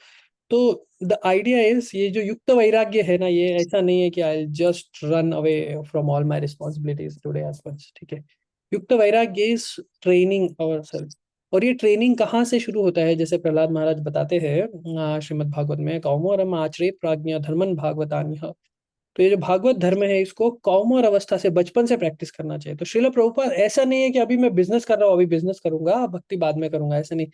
तो द आइडिया इज, ये जो युक्त वैराग्य है ना, ये ऐसा नहीं है कि I just run away from all my responsibilities today as much, ठीक है। युक्त वैराग्य इज ट्रेनिंग आवरसेल्फ, और ये ट्रेनिंग कहाँ से शुरू होता है, जैसे प्रहलाद महाराज बताते हैं श्रीमद् भागवत में, कौमोरम आचरे प्राज्ञा धर्मन भागवतान्यः। तो ये जो भागवत धर्म है, इसको कौमार अवस्था से, बचपन से प्रैक्टिस करना चाहिए। तो श्रील प्रभुपाद, ऐसा नहीं है कि अभी मैं बिजनेस कर रहा हूँ, अभी बिजनेस करूंगा, भक्ति बाद में करूंगा, ऐसा नहीं।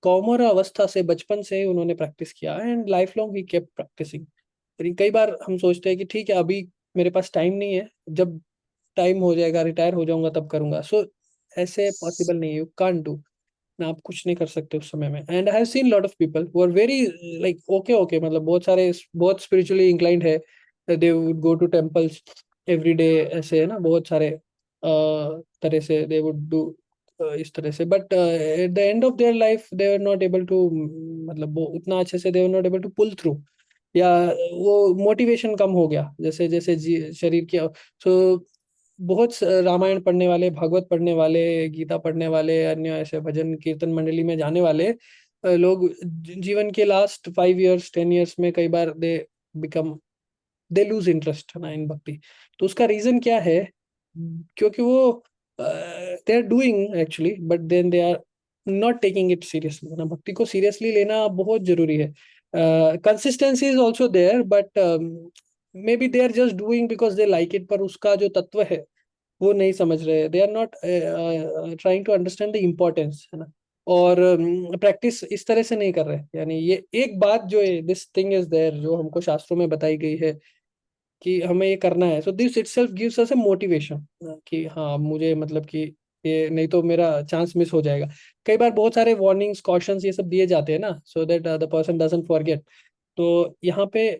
कौमार अवस्था से, बचपन से उन्होंने प्रैक्टिस किया, and life long he kept practicing. कई बार हम सोचते हैं कि ठीक है अभी मेरे पास टाइम नहीं है, जब टाइम हो जाएगा, रिटायर हो जाऊंगा तब करूंगा, सो ऐसे पॉसिबल नहीं है, यू कांट डू ना, आप कुछ नहीं कर सकते उस समय में। And I have seen lot of people who are very like okay okay, मतलब बहुत सारे बहुत स्पिरिचुअली इंक्लाइंड है, they would go to temples every day, ऐसे है ना, बहुत सारे तरह से दे वुड डू इस तरह से, but at the end of their life they are not able to, मतलब वो उतना अच्छे से they are not able to pull through, या वो मोटिवेशन कम हो गया जैसे जैसे शरीर की। सो बहुत रामायण पढ़ने वाले, भागवत पढ़ने वाले, गीता पढ़ने वाले, अन्य ऐसे भजन कीर्तन मंडली में जाने वाले लोग, जीवन के लास्ट 5 इयर्स 10 इयर्स में कई बार बिकम दे लूज इंटरेस्ट ना इन भक्ति। तो उसका रीजन क्या है, क्योंकि वो they are doing actually, but then they are not taking it seriously ना। भक्ति को सीरियसली लेना बहुत जरूरी है। Consistency is also there, but maybe they are just doing because they like it, पर उसका जो तत्व है वो नहीं समझ रहे, they are not trying to understand the importance, है ना। और प्रैक्टिस इस तरह से नहीं कर रहे, यानी ये एक बात जो है, दिस थिंग इज देयर, जो हमको शास्त्रों में बताई गई है कि हमें ये करना है, so this itself gives us a motivation कि हाँ मुझे मतलब कि ये नहीं तो मेरा चांस मिस हो जाएगा। कई बार बहुत सारे वार्निंग्स कॉशंस ये सब दिए जाते हैं ना, so that the person doesn't forget. तो यहाँ पे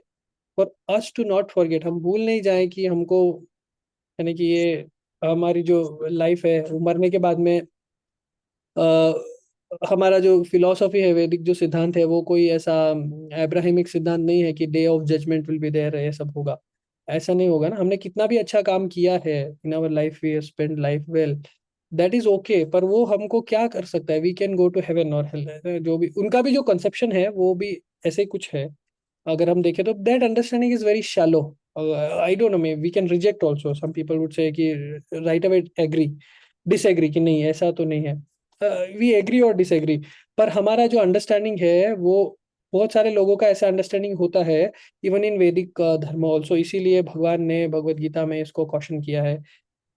for us to not forget, हम भूल नहीं जाए कि हमको, यानी कि ये हमारी जो लाइफ है मरने के बाद में, हमारा जो फिलॉसफी है, वैदिक जो सिद्धांत है, वो कोई ऐसा अब्राहमिक सिद्धांत नहीं है कि day of judgement will be there, ये सब होगा। ऐसा नहीं होगा ना। हमने कितना भी अच्छा काम किया है in our life, we spend life well, that is okay, पर वो हमको क्या कर सकता है, we can go to heaven और हेल, जो भी उनका भी जो कंसेप्शन है वो भी ऐसे ही कुछ है। अगर हम देखें तो that understanding is very shallow. I don't know, may we can reject also, some people would say कि राइट अवे एग्री, डिसएग्री कि नहीं ऐसा तो नहीं है। वी एग्री और डिसएग्री, पर हमारा जो अंडरस्टैंडिंग है वो, बहुत सारे लोगों का ऐसा अंडरस्टैंडिंग होता है, इवन इन वैदिक धर्म ऑल्सो। इसीलिए भगवान ने भगवत गीता में इसको कॉशन किया है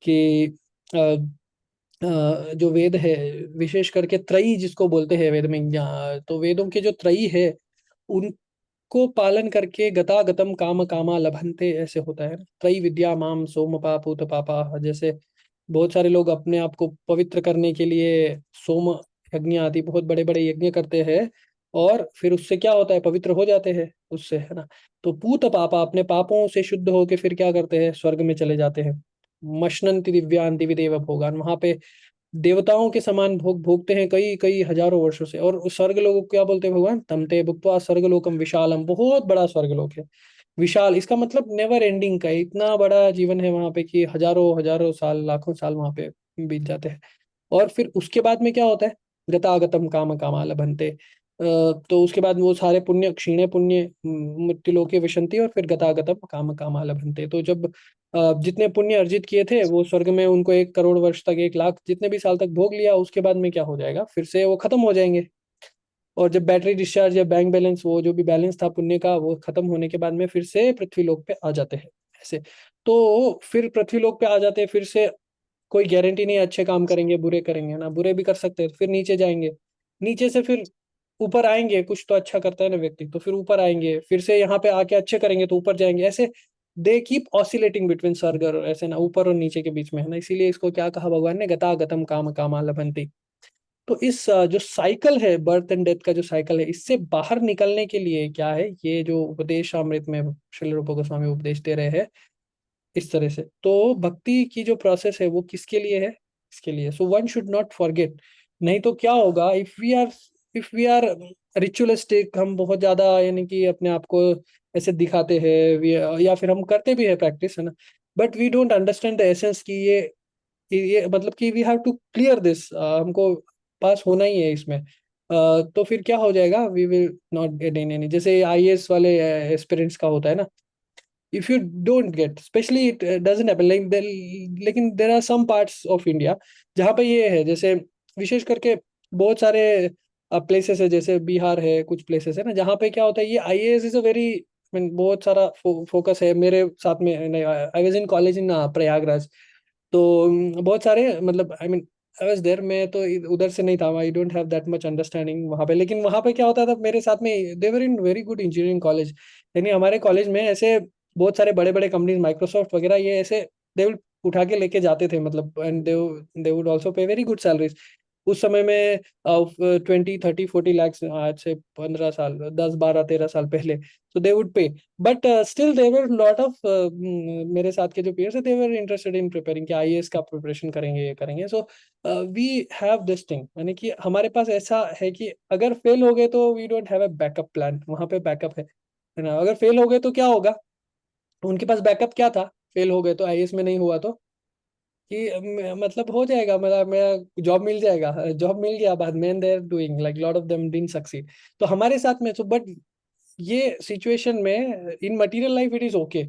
कि जो वेद है, विशेष करके त्रयी जिसको बोलते हैं वेद में, तो वेदों के जो त्रयी है उनको पालन करके गतागतम काम कामा लभन्ते, ऐसे होता है ना, त्रयी विद्या माम सोमपा पूत पापा। जैसे बहुत सारे लोग अपने आप को पवित्र करने के लिए सोम यज्ञ आदि बहुत बड़े बड़े यज्ञ करते हैं, और फिर उससे क्या होता है, पवित्र हो जाते हैं उससे, है ना। तो पूत पापा, अपने पापों से शुद्ध होके फिर क्या करते हैं, स्वर्ग में चले जाते हैं। मशनंति दिव्यान दिव्य देव भोगान, वहां पे देवताओं के समान भोग भोगते हैं कई कई हजारों वर्षों से। और उस स्वर्ग लोक को क्या बोलते हैं भगवान, तमते भुक्त्वा स्वर्गलोकम विशालम, बहुत बड़ा स्वर्गलोक है। विशाल इसका मतलब नेवर एंडिंग का, इतना बड़ा जीवन है वहां पे कि हजारों हजारों साल, लाखों साल वहां पे बीत जाते हैं। और फिर उसके बाद में क्या होता है, गतागतम काम कामा लभन्ते। तो उसके बाद वो सारे पुण्य, क्षीणे पुण्य मृत्युलोके विशंति, और फिर गतागतम काम कामा लभन्ते। तो जब जितने पुण्य अर्जित किए थे वो स्वर्ग में उनको 1 करोड़ वर्ष तक, 1 लाख जितने भी साल तक भोग लिया, उसके बाद में क्या हो जाएगा, फिर से वो खत्म हो जाएंगे। और जब बैटरी डिस्चार्ज या बैंक बैलेंस, वो जो भी बैलेंस था पुण्य का, वो खत्म होने के बाद में फिर से पृथ्वी लोक पे आ जाते हैं ऐसे। तो फिर पृथ्वी लोक पे आ जाते हैं फिर से, कोई गारंटी नहीं अच्छे काम करेंगे बुरे करेंगे ना, बुरे भी कर सकते हैं, फिर नीचे जाएंगे, नीचे से फिर ऊपर आएंगे, कुछ तो अच्छा करता है ना व्यक्ति, तो फिर ऊपर आएंगे, फिर से यहाँ पे आके अच्छे करेंगे तो ऊपर जाएंगे, ऐसे दे कीप ऑसिलेटिंग बिटवीन स्वर्ग और, ऐसे ना, ऊपर और नीचे के बीच में, है ना। इसीलिए इसको क्या कहा भगवान ने, गता गतम काम कामा लभन्ति। तो इस जो साइकिल है, बर्थ एंड डेथ का जो साइकिल है, इससे बाहर निकलने के लिए क्या है, ये जो उपदेश अमृत में श्रील रूप गोस्वामी उपदेश दे रहे हैं इस तरह से। तो भक्ति की जो प्रोसेस है वो किसके लिए है, इसके लिए। So one should not forget. नहीं तो क्या होगा, इफ वी आर रिचुअलिस्टिक, हम बहुत ज्यादा यानी कि अपने आप को ऐसे दिखाते हैं, या फिर हम करते भी है प्रैक्टिस, है ना, but we don't understand the essence कि ये मतलब कि we have to clear this, हमको पास होना ही है इसमें। तो फिर क्या हो जाएगा, we will not get in any, जैसे आईएएस वाले एस्पिरेंट्स का होता है ना, if you don't get, especially it doesn't happen like लेकिन there are some parts of India जहाँ पे ये है, जैसे विशेष करके बहुत सारे प्लेसेस है, जैसे बिहार है, कुछ प्लेसेस है ना, जहाँ पे क्या होता है, ये आईएएस इज अ वेरी, बहुत सारा फोकस है। मेरे साथ में I was in college in Prayagraj, तो बहुत सारे मतलब आई वाज देयर, मैं तो उधर से नहीं था, I don't have that much understanding वहाँ पे। लेकिन वहाँ पे क्या होता था मेरे साथ में, they were in very good engineering college, यानी हमारे कॉलेज में ऐसे बहुत सारे बड़े बड़े कंपनीज, माइक्रोसॉफ्ट वगैरह, ये ऐसे दे विल उठा के लेके जाते थे, मतलब, एंड दे वुड आल्सो पे वेरी गुड सैलरीज। उस समय में 20, 30, 40 लाख, आज से 15 साल, 10, 12, 13 साल पहले, तो they would pay. But still there lot of, मेरे साथ के जो पीयर्स है, they were interested in preparing कि आईएएस का प्रिपरेशन करेंगे, ये करेंगे। So we have this thing, यानी कि हमारे पास ऐसा है कि अगर फेल हो गए तो we don't have a backup plan, वहां पे बैकअप है ना। अगर फेल हो गए तो क्या होगा, उनके पास बैकअप क्या था, फेल हो गए तो, आईएएस में नहीं हुआ तो, कि मतलब हो जाएगा, मतलब मेरा जॉब मिल जाएगा, जॉब मिल गया बाद में, there doing like lot of them didn't succeed. तो हमारे साथ में, तो बट ये सिचुएशन में in material life it is okay,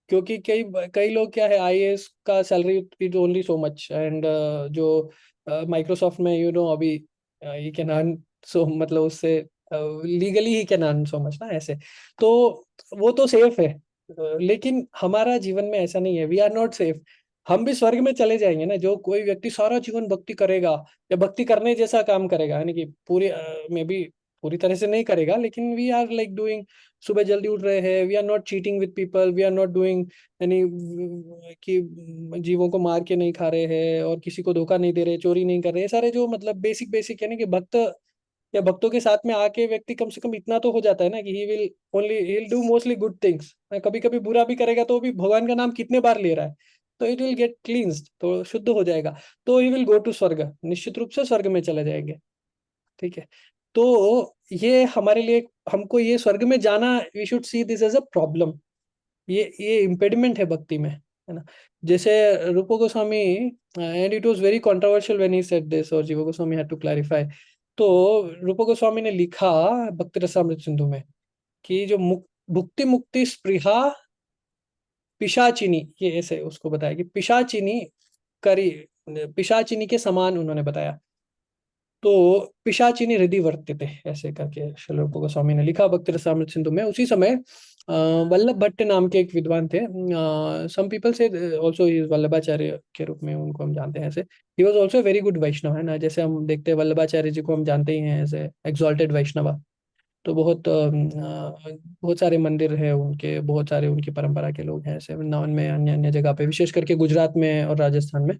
क्योंकि कई कई लोग क्या है, आईएएस का salary is only so much, and जो माइक्रोसॉफ्ट में अभी यू कैन अर्न, सो मतलब उससे legally he can earn so much ना, ऐसे। तो वो तो सेफ है। लेकिन हमारा जीवन में ऐसा नहीं है, वी आर नॉट सेफ। हम भी स्वर्ग में चले जाएंगे ना, जो कोई व्यक्ति सारा जीवन भक्ति करेगा, या भक्ति करने जैसा काम करेगा, यानी कि पूरी, में भी पूरी तरह से नहीं करेगा, लेकिन वी आर लाइक डूइंग सुबह जल्दी उठ रहे हैं, we are not cheating with people, we are not doing यानी कि जीवों को मार के नहीं खा रहे हैं और किसी को धोखा नहीं दे रहे, चोरी नहीं कर रहे, सारे जो मतलब बेसिक यानी कि भक्त या भक्तों के साथ में आके व्यक्ति कम से कम इतना तो हो जाता है ना कि he will do mostly good things. कभी कभी बुरा भी करेगा तो भी भगवान का नाम कितने बार ले रहा है, तो इट विल गेट क्लींस्ड, तो शुद्ध हो जाएगा, तो ही विल गो टू स्वर्ग, निश्चित रूप से स्वर्ग में चले जाएंगे। ठीक है, तो ये हमारे लिए, हमको ये स्वर्ग में जाना, we should see this as a problem, ये इम्पेडिमेंट है भक्ति में, है ना। जैसे Rupa Goswami, and it was very controversial when he said this, और Jiva Goswami had to clarify. तो रूप गोस्वामी ने लिखा भक्ति रसामृत सिंधु में कि जो भुक्ति मुक्ति स्पृहा पिशाचिनी, ये ऐसे उसको बताया कि पिशाचिनी करी, पिशाचिनी के समान उन्होंने बताया, तो पिशाचिनी हृदय वर्तते, ऐसे करके श्रील रूप गोस्वामी ने लिखा भक्ति रसामृत सिंधु में। उसी समय वल्लभ भट्ट नाम के एक विद्वान थे, सम पीपल से आल्सो ही वल्लभाचार्य के रूप में उनको हम जानते हैं ऐसे। He was also very good Vaishnav, है ना, जैसे हम देखते हैं वल्लभाचार्य जी को हम जानते ही हैं एज एक्सॉल्टेड वैष्णव। तो बहुत सारे मंदिर है उनके, बहुत सारे उनकी परंपरा के लोग हैं ऐसे वृंदावन में, अन्य अन्य जगह पे, विशेष करके गुजरात में और राजस्थान में।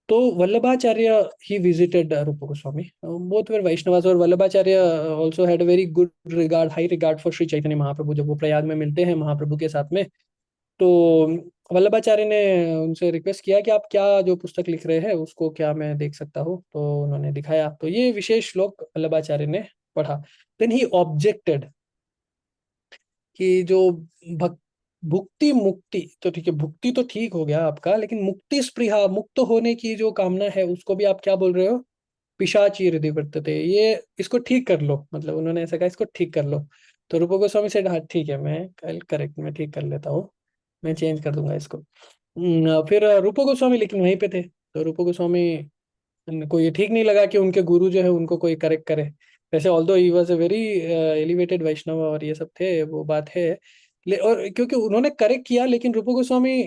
तो वल्लभाचार्य ही विजिटेड रूप गोस्वामी, बोथ वर वैष्णवास, और Vallabhacharya also had very good regard, high regard for Shri Chaitanya Mahaprabhu. जब वो प्रयाग में मिलते हैं महाप्रभु के साथ में, तो वल्लभाचार्य ने उनसे रिक्वेस्ट किया कि आप क्या जो पुस्तक लिख रहे हैं उसको क्या मैं देख सकता हूँ, तो उन्होंने दिखाया, तो ये विशेष श्लोक वल्लभाचार्य ने पढ़ा। देन ही ऑब्जेक्टेड कि जो भुक्ति मुक्ति, तो ठीक है, भुक्ति तो ठीक हो गया आपका, लेकिन मुक्ति स्पृहा, मुक्त होने की जो कामना है, उसको भी आप क्या बोल रहे हो, पिशाची हृदय वर्तते, ये इसको ठीक कर लो, मतलब उन्होंने ऐसा कहा इसको ठीक कर लो। तो रूप गोस्वामी से हाँ ठीक है, मैं कल करेक्ट मैं ठीक कर लेता हूँ, मैं चेंज कर दूंगा इसको। फिर रूप गोस्वामी लेकिन वहीं पे थे, तो रूप गोस्वामी को ये ठीक नहीं लगा कि उनके गुरु जो है उनको कोई करेक्ट करे। वैसे although he was a very elevated Vaishnav और ये सब थे, वो बात है, और क्योंकि उन्होंने करेक्ट किया, लेकिन रूप गोस्वामी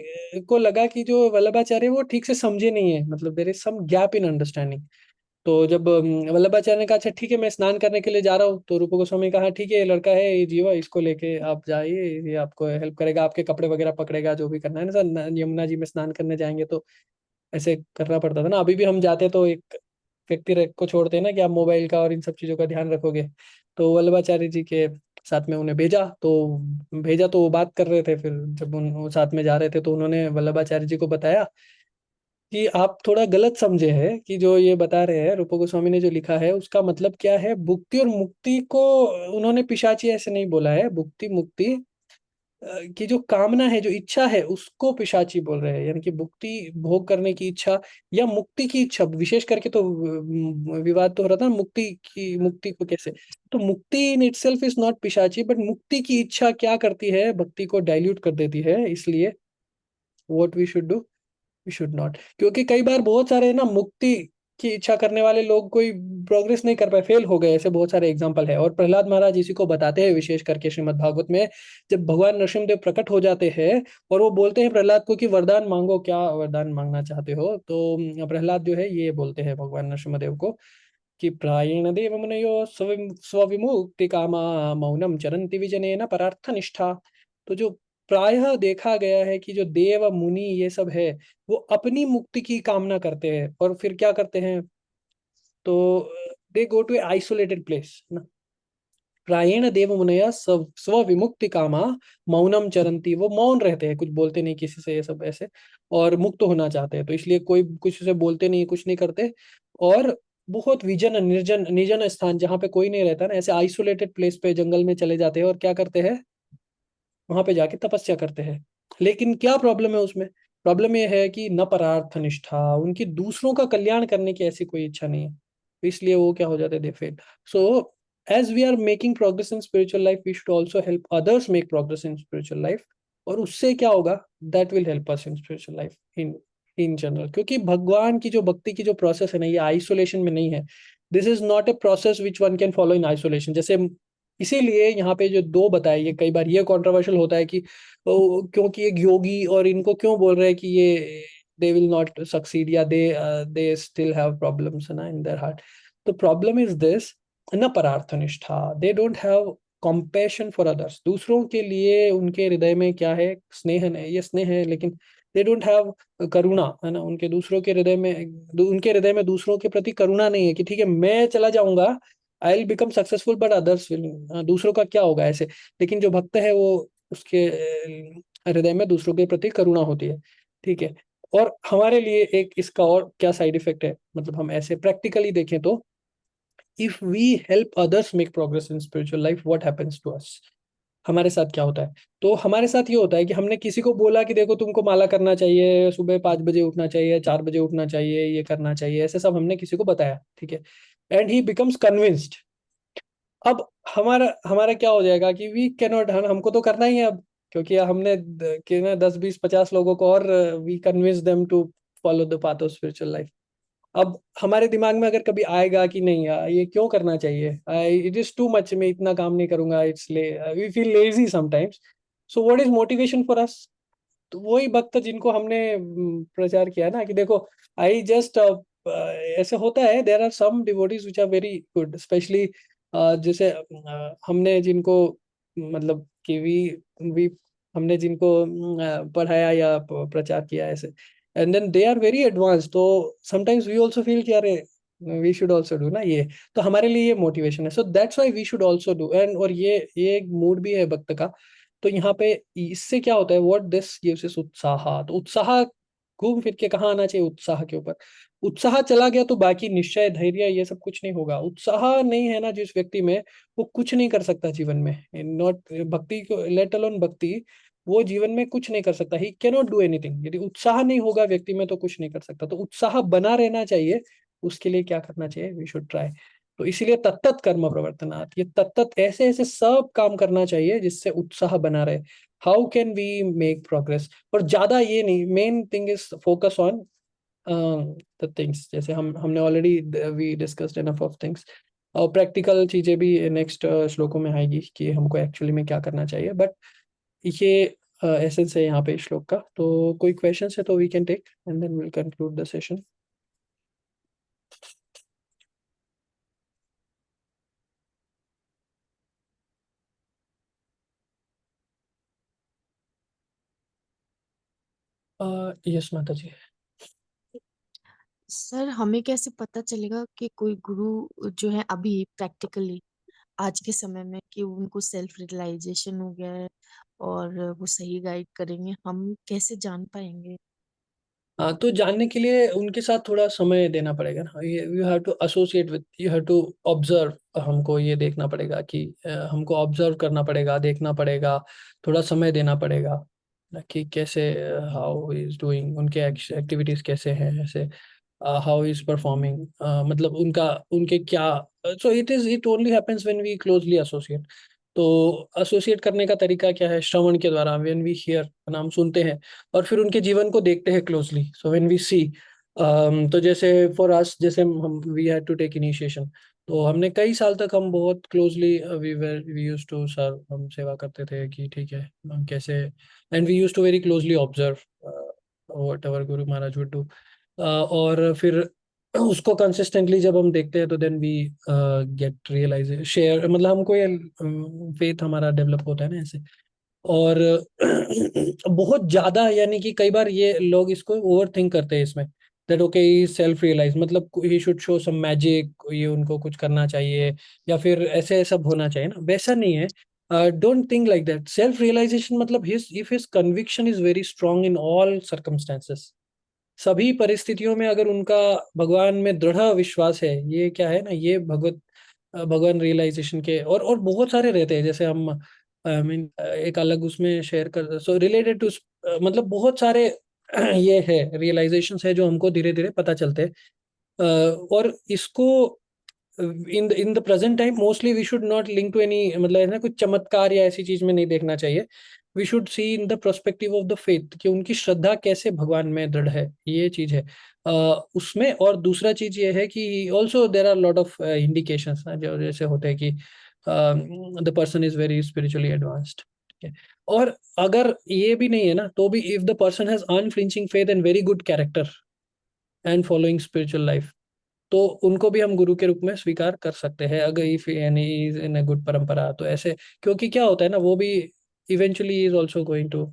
को लगा कि जो वल्लभाचार्य वो ठीक से समझे नहीं है, मतलब there is some gap in understanding. तो जब वल्लभाचार्य ने कहा अच्छा ठीक है मैं स्नान करने के लिए जा रहा हूँ, तो रूप गोस्वामी कहा ठीक है, ये लड़का है, ये जीवा, इसको लेके आप जाइए, ये आपको हेल्प करेगा, आपके कपड़े वगैरह पकड़ेगा, जो भी करना है ना सर, यमुना जी में स्नान करने जाएंगे तो ऐसे करना पड़ता था ना। अभी भी हम जाते तो एक व्यक्ति को छोड़ते हैं ना कि आप मोबाइल का और इन सब चीजों का ध्यान रखोगे, तो वल्लभाचार्य जी के साथ में उन्हें भेजा तो वो बात कर रहे थे, फिर जब वो साथ में जा रहे थे तो उन्होंने वल्लभाचार्य जी को बताया कि आप थोड़ा गलत समझे हैं, कि जो ये बता रहे हैं रूप गोस्वामी ने जो लिखा है उसका मतलब क्या है, भुक्ति और मुक्ति को उन्होंने पिशाची ऐसे नहीं बोला है, भुक्ति मुक्ति की जो कामना है, जो इच्छा है, उसको पिशाची बोल रहे हैं, यानी कि भुक्ति भोग करने की इच्छा या मुक्ति की इच्छा, विशेष करके तो विवाद तो हो रहा था मुक्ति को कैसे, तो मुक्ति इन इटसेल्फ इज नॉट पिशाची, बट मुक्ति की इच्छा क्या करती है, भक्ति को डाइल्यूट कर देती है। इसलिए what we should do, we should not, क्योंकि कई बार बहुत सारे ना मुक्ति की इच्छा करने वाले लोग कोई प्रोग्रेस नहीं कर पाए, फेल हो गए, ऐसे बहुत सारे एग्जांपल है। और प्रहलाद महाराज इसी को बताते हैं, विशेष करके श्रीमद् भागवत में, जब भगवान नरसिंहदेव प्रकट हो जाते हैं और वो बोलते हैं प्रहलाद को कि वरदान मांगो, क्या वरदान मांगना चाहते हो, तो प्रहलाद जो है ये बोलते हैं भगवान नरसिंहदेव को कि प्रायेण देव मुनयो स्वविमुक्ति कामा मौनम चरंति विजनेन परार्थ निष्ठा। तो जो प्रायः देखा गया है कि जो देव मुनि ये सब है, वो अपनी मुक्ति की कामना करते हैं और फिर क्या करते हैं, तो they go to a isolated place ना। प्रायेण देव मुनया स्व विमुक्ति कामा मौनम चरंती, वो मौन रहते हैं, कुछ बोलते नहीं किसी से, ये सब ऐसे, और मुक्त होना चाहते हैं, तो इसलिए कोई कुछ से बोलते नहीं, कुछ नहीं करते, और बहुत विजन निर्जन निर्जन स्थान जहाँ पे कोई नहीं रहता ना, ऐसे आइसोलेटेड प्लेस पे जंगल में चले जाते हैं और क्या करते हैं, वहां पे जाके तपस्या करते हैं। लेकिन क्या प्रॉब्लम है उसमें, प्रॉब्लम ये है कि न परार्थ निष्ठा, उनकी दूसरों का कल्याण करने की ऐसी कोई इच्छा नहीं है, तो इसलिए वो क्या हो जाते हैं, they fail. So as we are making progress in spiritual life, we should also help others make progress in spiritual life, और उससे क्या होगा, that will help us in spiritual life in general, क्योंकि भगवान की जो भक्ति की जो प्रोसेस है ना, ये आइसोलेशन में नहीं है, this is not a process which one can follow in isolation। जैसे इसीलिए यहाँ पे जो दो बताए, ये कई बार ये कंट्रोवर्शियल होता है कि क्योंकि एक योगी और इनको क्यों बोल रहे हैं कि ये they will not succeed, या they still have problems ना in their heart। तो प्रॉब्लम इज दिस, न परार्थ निष्ठा, they don't have compassion for others. दूसरों के लिए उनके हृदय में क्या है, स्नेह है, ये स्नेह है, लेकिन they don't have करुणा, है ना, उनके दूसरों के हृदय में, उनके हृदय में दूसरों के प्रति करुणा नहीं है कि ठीक है मैं चला जाऊंगा, I will become successful but others will, दूसरों का क्या होगा ऐसे। लेकिन जो भक्त है वो उसके हृदय में दूसरों के प्रति करुणा होती है, ठीक है। और हमारे लिए एक इसका और क्या साइड इफेक्ट है, मतलब हम ऐसे प्रैक्टिकली देखें तो if we help others make progress in spiritual life, what happens to us, हमारे साथ क्या होता है। तो हमारे साथ ये होता है कि हमने किसी को बोला कि देखो तुमको माला करना चाहिए, सुबह 5 बजे उठना चाहिए, 4 बजे उठना चाहिए, ये करना चाहिए, ऐसे सब हमने किसी को बताया, ठीक है, एंड ही बिकम्स कन्विंस्ड। अब हमारा हमारा क्या हो जाएगा कि वी कैन नॉट, हमको तो करना ही है अब, क्योंकि हमने कि ना 10 20 50 लोगों को और we convince them to follow the path of spiritual life. अब हमारे दिमाग में अगर कभी आएगा कि नहीं यार ये क्यों करना चाहिए, इट इज टू मच, मैं इतना काम नहीं करूंगा, it's we feel lazy sometimes, so what is motivation for us. तो वही भक्त जिनको हमने प्रचार किया ना कि देखो आई जस्ट ऐसे होता है, there are some devotees which are very good, specially जैसे हमने जिनको मतलब कि वी हमने जिनको पढ़ाया या प्रचार किया ऐसे, and then they are very advance, तो समटाइम्स वी आल्सो फील कि अरे वी शुड आल्सो डू ना ये, तो हमारे लिए ये मोटिवेशन है, so that's why we should also do. And और ये एक मूड भी है भक्त का। तो यहाँ पे इससे क्या होता है, व्हाट दिस गिव्स इज उत्साह। तो उत्साह घूम फिर के कहाँ आना चाहिए, उत्साह के ऊपर। उत्साह चला गया तो बाकी निश्चय धैर्य ये सब कुछ नहीं होगा। उत्साह नहीं है ना जिस व्यक्ति में, वो कुछ नहीं कर सकता जीवन में, नॉट भक्ति को लेट अलोन भक्ति, वो जीवन में कुछ नहीं कर सकता, he can not do anything. यदि उत्साह नहीं होगा व्यक्ति में तो कुछ नहीं कर सकता। तो उत्साह बना रहना चाहिए, उसके लिए क्या करना चाहिए, वी शुड ट्राई। तो इसीलिए तत्त कर्म प्रवर्तनात्, ये तत्त ऐसे ऐसे सब काम करना चाहिए जिससे उत्साह बना रहे। How can we make progress, और ज्यादा ये नहीं, main thing is focus on the things, जैसे हमने already we discussed enough of things, और प्रैक्टिकल चीजें भी नेक्स्ट श्लोकों में आएगी कि हमको एक्चुअली में क्या करना चाहिए, बट ये एसेंस है यहाँ पे श्लोक का। तो कोई क्वेश्चन है तो we can take and then will conclude the session. Yes माता जी। सर हमें कैसे पता चलेगा कि कोई गुरु जो है अभी प्रैक्टिकली आज के समय में कि उनको सेल्फ रियलाइजेशन हो गया है और वो सही गाइड करेंगे, हम कैसे जान पाएंगे? हाँ, तो जानने के लिए उनके साथ थोड़ा समय देना पड़ेगा ना, you have to associate with, you have to observe. हमको ये देखना पड़ेगा कि हमको ऑब्जर्व करना पड़ेगा, देखना पड़ेगा, थोड़ा समय देना पड़ेगा ना कि कैसे हाउ इज डूइंग, उनके एक्टिविटीज कैसे हैं, ऐसे हाउ इज परफॉर्मिंग, मतलब उनके क्या। So it only happens when we closely associate. तो एसोसिएट करने का तरीका क्या है, श्रवण के द्वारा, व्हेन वी हियर, नाम सुनते हैं और फिर उनके जीवन को देखते हैं closely. So when we see, तो जैसे फॉर अस, जैसे हम we had to take initiation, तो हमने कई साल तक हम बहुत closely we used to sir, हम सेवा करते थे कि ठीक है हम कैसे, and we used to very closely observe whatever guru Maharaj would do. और फिर उसको कंसिस्टेंटली जब हम देखते हैं तो then we get realise share, मतलब हमको ये फेथ हमारा डेवलप होता है ना ऐसे। और बहुत ज्यादा, यानी कि कई बार ये लोग इसको ओवर थिंक करते हैं इसमें, दैट ओके सेल्फ रियलाइज मतलब he should show some magic, ये उनको कुछ करना चाहिए या फिर ऐसे सब होना चाहिए ना, वैसा नहीं है। Don't think like that. Self realization मतलब his if his conviction is very strong in all circumstances, सभी परिस्थितियों में अगर उनका भगवान में दृढ़ विश्वास है, ये क्या है ना, ये भगवान रियलाइजेशन के और बहुत सारे रहते हैं, जैसे हम आई मीन एक अलग उसमें शेयर कर, सो रिलेटेड टू, मतलब बहुत सारे ये है रियलाइजेशन है जो हमको धीरे धीरे पता चलते हैं। और इसको in the present time mostly we should not link to any, मतलब है ना कुछ चमत्कार या ऐसी चीज में नहीं देखना चाहिए। We should see in the perspective of the faith कि उनकी श्रद्धा कैसे भगवान में दृढ़ है, ये चीज है उसमें। और दूसरा चीज ये है कि also there are lot of indications जो जैसे होते हैं कि the person is very spiritually advanced. और अगर ये भी नहीं है ना तो भी if the person has unflinching faith and very good character and following spiritual life, तो उनको भी हम गुरु के रूप में स्वीकार कर सकते हैं अगर if any is in a good परंपरा। तो ऐसे, क्योंकि क्या होता है ना, वो भी eventually is also going to,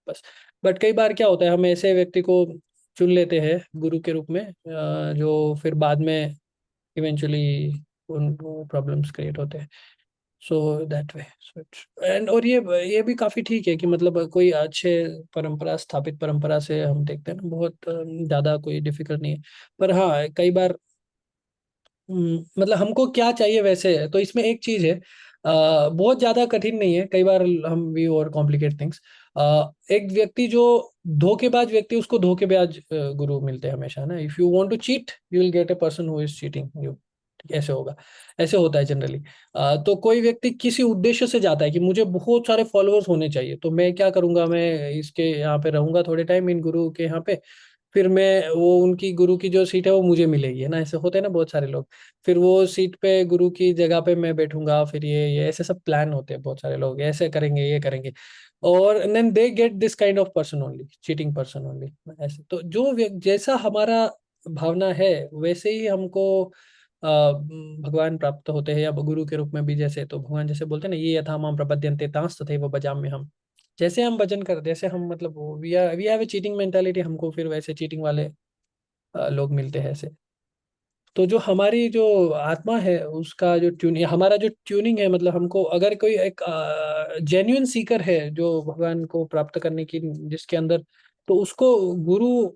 बस। बट कई बार क्या होता है, हम ऐसे व्यक्ति को चुन लेते हैं गुरु के रूप में जो फिर बाद में इवेंचुअली उनको प्रॉब्लम्स क्रिएट होते हैं। So that way, so and और ये भी काफी ठीक है कि मतलब कोई अच्छे परंपरा, स्थापित परंपरा से हम देखते हैं ना, बहुत ज्यादा कोई डिफिकल्ट नहीं है। पर हाँ, कई बार मतलब हमको क्या चाहिए वैसे है। तो इसमें एक चीज है, बहुत ज्यादा कठिन नहीं है, कई बार हम वी ओवर कॉम्प्लिकेट थिंग्स। एक व्यक्ति जो धोखेबाज व्यक्ति, उसको धोखेबाज गुरु मिलते हैं हमेशा ना। If you want to cheat, you will get a person who is cheating you. ऐसे होगा, ऐसे होता है जनरली। तो कोई व्यक्ति किसी उद्देश्य से जाता है कि मुझे बहुत सारे फॉलोअर्स होने चाहिए, तो मैं क्या करूंगा, मैं इसके यहाँ पे रहूंगा थोड़े टाइम, इन गुरु के यहाँ पे, फिर मैं वो उनकी गुरु की जो सीट है वो मुझे मिलेगी, है ना। ऐसे होते हैं ना बहुत सारे लोग। फिर वो सीट पे, गुरु की जगह पे मैं बैठूंगा, फिर ये ऐसे सब प्लान होते हैं। बहुत सारे लोग ऐसे करेंगे, ये करेंगे, और then they get this kind of person only, cheating person only. ऐसे तो जो जैसा हमारा भावना है वैसे ही हमको भगवान प्राप्त होते हैं, या गुरु के रूप में भी। जैसे तो भगवान जैसे बोलते हैं ना, ये यथा माम प्रपद्यन्ते तांस तथैव भजाम्यहम् हम। जैसे हम भजन कर, जैसे हम मतलब we have a cheating mentality, हमको फिर वैसे चीटिंग वाले लोग मिलते हैं ऐसे। तो जो हमारी जो आत्मा है उसका जो ट्यूनिंग, हमारा जो ट्यूनिंग है, मतलब हमको अगर कोई एक जेन्युइन सीकर है जो भगवान को प्राप्त करने की, जिसके अंदर, तो उसको गुरु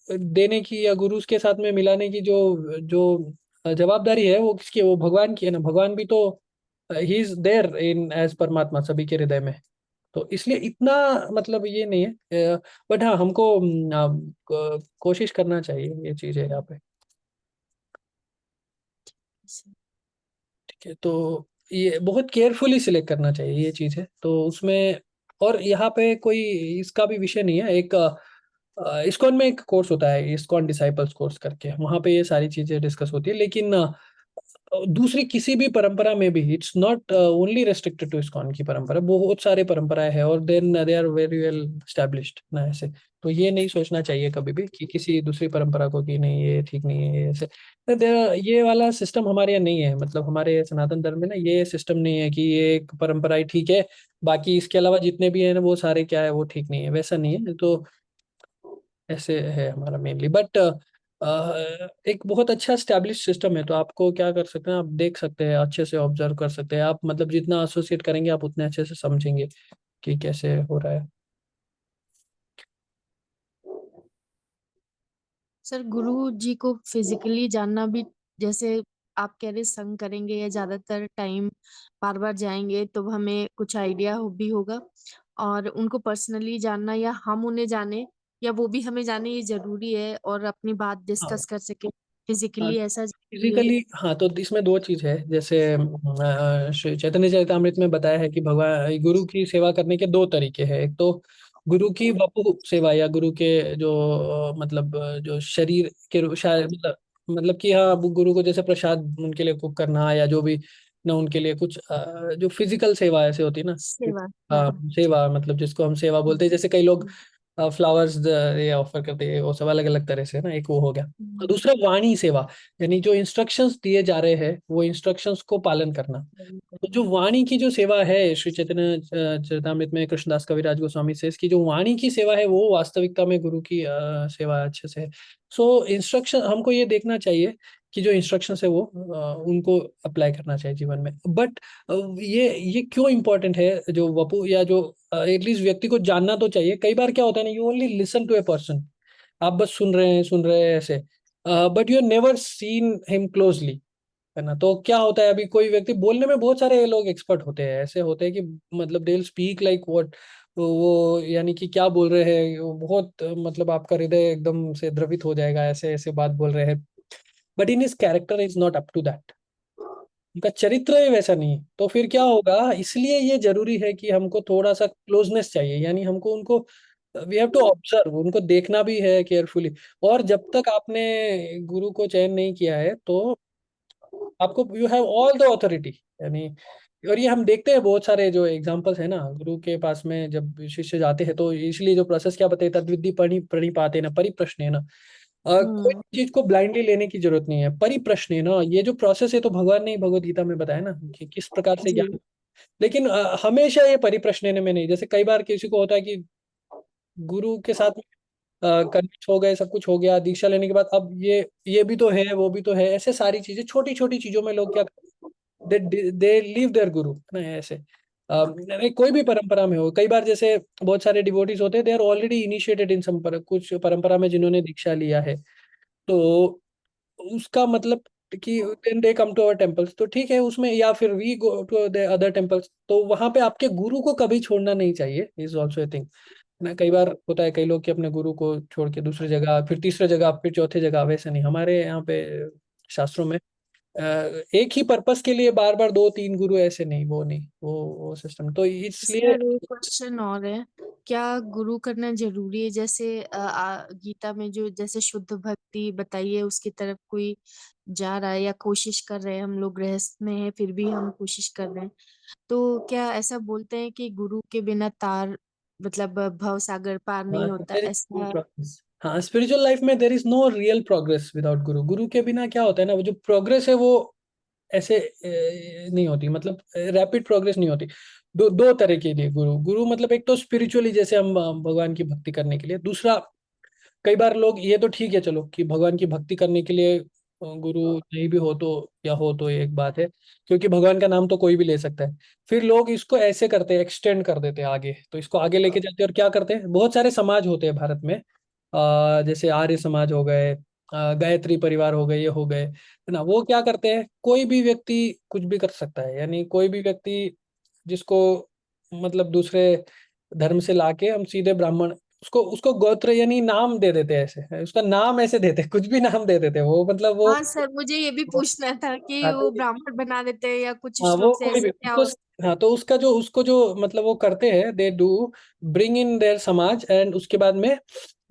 देने की या गुरु के साथ में मिलाने की जो जो जवाबदारी है, वो किसकी है? वो भगवान की है ना। भगवान भी तो he is there in as परमात्मा सभी के हृदय में। तो इसलिए इतना मतलब ये नहीं है, बट हाँ, हमको कोशिश करना चाहिए, ये चीज है यहाँ पे। ठीक है, तो ये बहुत केयरफुली सिलेक्ट करना चाहिए, ये चीज है तो उसमें। और यहाँ पे कोई इसका भी विषय नहीं है। एक इस्कॉन में एक कोर्स होता है, इस्कॉन डिसाइपल्स कोर्स करके, वहाँ पे ये सारी चीजें डिस्कस होती है। लेकिन दूसरी किसी भी परंपरा में भी it's not only restricted to ISKCON की परंपरा, बहुत सारे परंपराएं हैं, और then they are very well established ना ऐसे। तो ये नहीं सोचना चाहिए कभी भी कि किसी दूसरी परंपरा को कि नहीं ये ठीक नहीं है, ये ऐसे। ये वाला सिस्टम हमारे यहाँ नहीं है, मतलब हमारे सनातन धर्म में ना ये सिस्टम नहीं है कि ये एक परंपरा ही ठीक है, बाकी इसके अलावा जितने भी हैं ना वो सारे क्या है, वो ठीक नहीं है, वैसा नहीं है। तो ऐसे है हमारा मेनली। बट एक बहुत अच्छा स्टैब्लिश सिस्टम है, तो आपको क्या कर सकते हैं, आप देख सकते हैं, अच्छे से ऑब्जर्व कर सकते हैं आप, मतलब जितना एसोसिएट करेंगे आप उतने अच्छे से समझेंगे कि कैसे हो रहा है। सर गुरु जी को फिजिकली जानना भी, जैसे आप कह रहे संग करेंगे या ज्यादातर टाइम बार बार जाएंगे तो हमें कुछ आइडिया भी होगा, और उनको पर्सनली जानना या हम उन्हें जाने या वो भी हमें जाने, ये जरूरी है, और अपनी बात हाँ डिस्कस कर सके हाँ, फिजिकली, ऐसा जरूरी है। फिजिकली हाँ। तो इसमें दो चीज है, जैसे श्री चैतन्य चरितामृत में बताया है कि भगवान गुरु की सेवा करने के दो तरीके हैं। एक तो गुरु की वपु सेवा, या गुरु के जो मतलब जो शरीर के मतलब कि हाँ, वो गुरु को जैसे प्रसाद उनके लिए कुक करना, या जो भी ना उनके लिए कुछ जो फिजिकल सेवा ऐसे होती है ना। सेवा, हाँ। सेवा मतलब जिसको हम सेवा बोलते हैं, जैसे कई लोग फ्लावर्स ये ऑफर करते हैं, वो सब अलग अलग तरह से ना, एक वो हो गया। और दूसरा वाणी सेवा, यानी जो इंस्ट्रक्शंस दिए जा रहे हैं वो इंस्ट्रक्शंस को पालन करना। तो जो वाणी की जो सेवा है, श्री चैतन्य चरितामृत में कृष्णदास कविराज गोस्वामी से, इसकी जो वाणी की सेवा है वो वास्तविकता में गुरु की सेवा अच्छे से है। सो इंस्ट्रक्शन हमको ये देखना चाहिए कि जो इंस्ट्रक्शंस है वो उनको अप्लाई करना चाहिए जीवन में। बट ये क्यों इम्पोर्टेंट है, जो वपु या जो एटलीस्ट व्यक्ति को जानना तो चाहिए। कई बार क्या होता है ना, you only listen to a person, आप बस सुन रहे हैं ऐसे, but you never seen him closely, है ना। तो क्या होता है, अभी कोई व्यक्ति बोलने में, बहुत सारे लोग एक्सपर्ट होते हैं, ऐसे होते हैं कि मतलब they will speak like what, वो यानी कि क्या बोल रहे हैं वो बहुत मतलब आपका हृदय एकदम से द्रवित हो जाएगा, ऐसे ऐसे बात बोल रहे हैं। But in his character is not up to that, उनका चरित्र ही वैसा नहीं है। तो फिर क्या होगा, इसलिए ये जरूरी है कि हमको थोड़ा सा क्लोजनेस चाहिए, यानी हमको उनको वी हैव टू ऑब्जर्व, उनको देखना भी है केयरफुली। और जब तक आपने गुरु को चयन नहीं किया है तो आपको, you have all the authority, यानी। और ये हम देखते हैं बहुत सारे जो एग्जांपल्स है ना, गुरु के पास में जब शिष्य जाते हैं तो इसलिए जो प्रोसेस क्या बताइए, तद्विद्धि प्रणिपाते ना परिप्रश्न है ना। कोई हम्म। चीज को ब्लाइंडली लेने की जरूरत नहीं है। परिप्रश्न है ना, ये जो प्रोसेस है तो भगवान ने भगवत गीता में बताया ना कि किस प्रकार से जी। ज्ञान। लेकिन हमेशा ये परिप्रश्न में नहीं, जैसे कई बार किसी को होता है कि गुरु के साथ कन्विंस हो गए, सब कुछ हो गया, दीक्षा लेने के बाद अब ये भी तो है, वो भी तो है, ऐसे सारी चीजें, छोटी छोटी चीजों में लोग क्या, दे लीव देयर गुरु ना, ऐसे नहीं, कोई भी परंपरा में हो, कई बार जैसे बहुत सारे डिवोटीज होते हैं, they are already initiated in some, कुछ परंपरा में जिन्होंने दीक्षा लिया है, तो उसका मतलब कि then they come to our temples, तो ठीक है उसमें, या फिर we go to the other temples, तो वहां पे आपके गुरु को कभी छोड़ना नहीं चाहिए, इज ऑल्सो ए थिंग ना। कई बार होता है कई लोग कि अपने गुरु को छोड़ के दूसरी जगह, फिर तीसरी जगह, फिर चौथी जगह, वैसे नहीं, हमारे यहाँ पे शास्त्रों में एक ही पर्पस के लिए बार बार दो तीन गुरु, ऐसे नहीं, वो नहीं, वो सिस्टम, तो इसलिए। सर एक क्वेश्चन और है, क्या गुरु करना जरूरी है? जैसे गीता में जो जैसे शुद्ध भक्ति बताई है उसकी तरफ कोई जा रहा है या कोशिश कर रहे हैं, हम लोग गृहस्थ में हैं फिर भी हम कोशिश कर रहे हैं, तो क्या ऐसा बोलते हैं कि गुरु के बिना तार मतलब भव सागर पार नहीं हाँ, होता there is no ऐसा? progress। हाँ, स्पिरिचुअल लाइफ में there is no real progress without guru. गुरु के बिना क्या होता है ना, वो जो प्रोग्रेस है वो ऐसे नहीं होती, मतलब रैपिड प्रोग्रेस नहीं होती। दो तरह के लिए गुरु, मतलब एक तो स्पिरिचुअली, जैसे हम भगवान की भक्ति करने के लिए, दूसरा कई बार लोग, ये तो ठीक है चलो कि भगवान की भक्ति करने के लिए गुरु नहीं भी हो तो, या हो तो ये एक बात है, क्योंकि भगवान का नाम तो कोई भी ले सकता है। फिर लोग इसको ऐसे करते हैं, एक्सटेंड कर देते हैं आगे, तो इसको आगे लेके जाते हैं, और क्या करते हैं, बहुत सारे समाज होते हैं भारत में, जैसे आर्य समाज हो गए, गायत्री परिवार हो गए, ये हो गए, है ना, वो क्या करते हैं, कोई भी व्यक्ति कुछ भी कर सकता है, यानी कोई भी व्यक्ति जिसको मतलब दूसरे धर्म से लाके हम सीधे ब्राह्मण, उसको उसको गोत्र यानी नाम दे देते हैं, ऐसे उसका नाम ऐसे देते हैं, कुछ भी नाम दे देते हैं, वो मतलब वो, हाँ सर, मुझे ये भी पूछना था कि हाँ वो ब्राह्मण बना देते हैं या कुछ हाँ, वो श्लोक से कोई भी ऐसे क्या उसको, हो? हाँ, तो उसका जो, उसको जो मतलब वो करते हैं, they do bring in their समाज, एंड उसके बाद में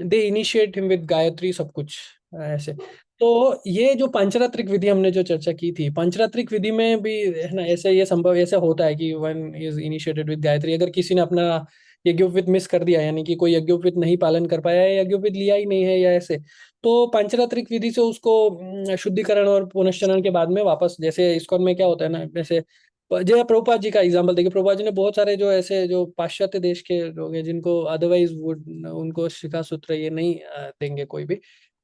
दे इनिशिएट हिम विद गायत्री, सब कुछ ऐसे। तो ये जो पंचरात्रिक विधि हमने जो चर्चा की थी, पंचरात्रिक विधि में भी है ना, ऐसे ये संभव ऐसे होता है कि one is initiated with Gayatri, अगर किसी ने अपना यज्ञोपवीत मिस कर दिया, यानी कि कोई यज्ञोपवीत नहीं पालन कर पाया है, यज्ञोपवीत लिया ही नहीं है या ऐसे, तो पंचरात्रिक विधि से उसको शुद्धिकरण और पुनश्चरण के बाद में वापस, जैसे इस्कॉन में क्या होता है ना, जैसे जय प्रभुपाद जी का एग्जांपल देखिए, प्रभुपाद जी ने बहुत सारे जो ऐसे जो पाश्चात्य देश के लोग हैं, जिनको अदरवाइज वुड उनको शिखा सूत्र ये नहीं देंगे कोई भी,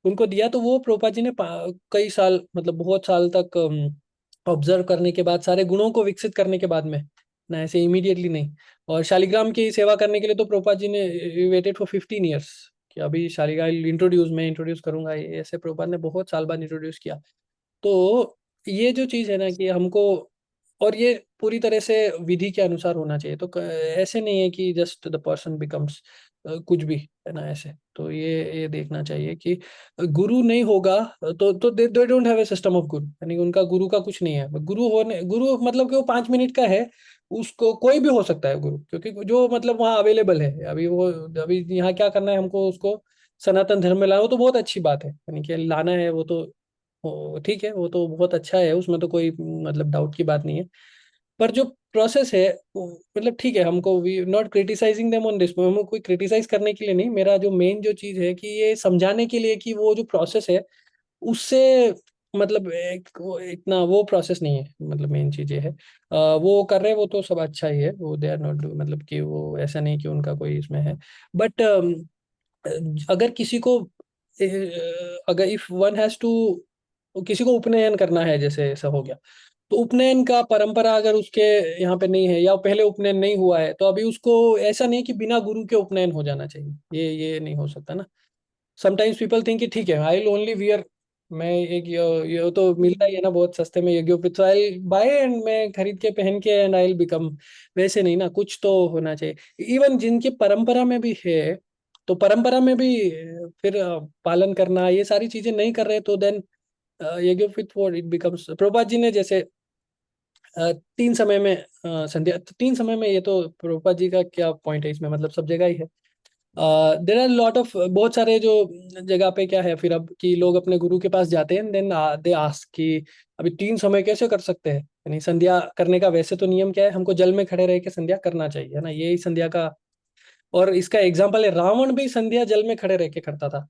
उनको दिया, तो वो प्रभुपाद जी ने कई साल, मतलब बहुत साल तक ऑब्जर्व करने के बाद, सारे गुणों को विकसित करने के बाद में ना, ऐसे इमीडिएटली नहीं। और शालिग्राम की सेवा करने के लिए तो प्रभुपाद जी ने वेटेड फॉर 15 ईयर्स, कि अभी शालिग्राम मैं इंट्रोड्यूस करूंगा, ये ऐसे प्रभुपाद ने बहुत साल बाद इंट्रोड्यूस किया। तो ये जो चीज है ना कि हमको, और ये पूरी तरह से विधि के अनुसार होना चाहिए, तो ऐसे नहीं है कि जस्ट द पर्सन बिकम्स कुछ भी, है ना, ऐसे। तो ये देखना चाहिए कि गुरु नहीं होगा तो they don't have a system of गुरु, यानी उनका गुरु का कुछ नहीं है। गुरु मतलब कि वो 5 मिनट का है, उसको कोई भी हो सकता है गुरु, क्योंकि जो मतलब वहाँ अवेलेबल है अभी, वो अभी यहाँ क्या करना है हमको, उसको सनातन धर्म में लाना, वो तो बहुत अच्छी बात है, यानी कि लाना है वो तो ठीक है, वो तो बहुत अच्छा है, उसमें तो कोई मतलब डाउट की बात नहीं है। पर जो प्रोसेस है मतलब ठीक है, हमको we not criticising them on this, हमको कोई क्रिटिसाइज करने के लिए नहीं, मेरा जो मेन जो चीज है कि ये समझाने के लिए कि वो जो प्रोसेस है उससे मतलब इतना वो प्रोसेस नहीं है, मतलब मेन चीज ये है। वो कर रहे हैं वो तो सब अच्छा ही है, वो दे आर नॉट, मतलब कि वो ऐसा नहीं कि उनका कोई इसमें है, बट अगर किसी को अगर इफ वन हैज टू, किसी को उपनयन करना है, जैसे ऐसा हो गया, तो उपनयन का परंपरा अगर उसके यहाँ पे नहीं है, या पहले उपनयन नहीं हुआ है, तो अभी उसको ऐसा नहीं कि बिना गुरु के उपनयन हो जाना चाहिए, ये नहीं हो सकता ना। समटाइम्स पीपल थिंक कि ठीक है, आई विल ओनली वियर, मैं एक ये तो मिलता ही है ना बहुत सस्ते में यज्ञोपवीत, तो आई बाय एंड मैं खरीद के पहन के एंड आई विल बिकम, वैसे नहीं ना, कुछ तो होना चाहिए। इवन जिनकी परंपरा में भी है, तो परंपरा में भी फिर पालन करना, ये सारी चीजें नहीं कर रहे, तो देन यज्ञोपवीत for it becomes, Prabhupada ji ने जैसे 3 समय में संध्या, 3 समय में, ये तो प्रभुपाद जी का क्या पॉइंट है इसमें, मतलब सब जगह ही है। देर आर लॉट ऑफ, बहुत सारे जो जगह पे क्या है फिर, अब कि लोग अपने गुरु के पास जाते हैं, देन दे आस्क कि अभी 3 समय कैसे कर सकते हैं, यानी संध्या करने का वैसे तो नियम क्या है, हमको जल में खड़े रह के संध्या करना चाहिए, है ना, यही संध्या का। और इसका एग्जाम्पल है, रावण भी संध्या जल में खड़े रह के करता था,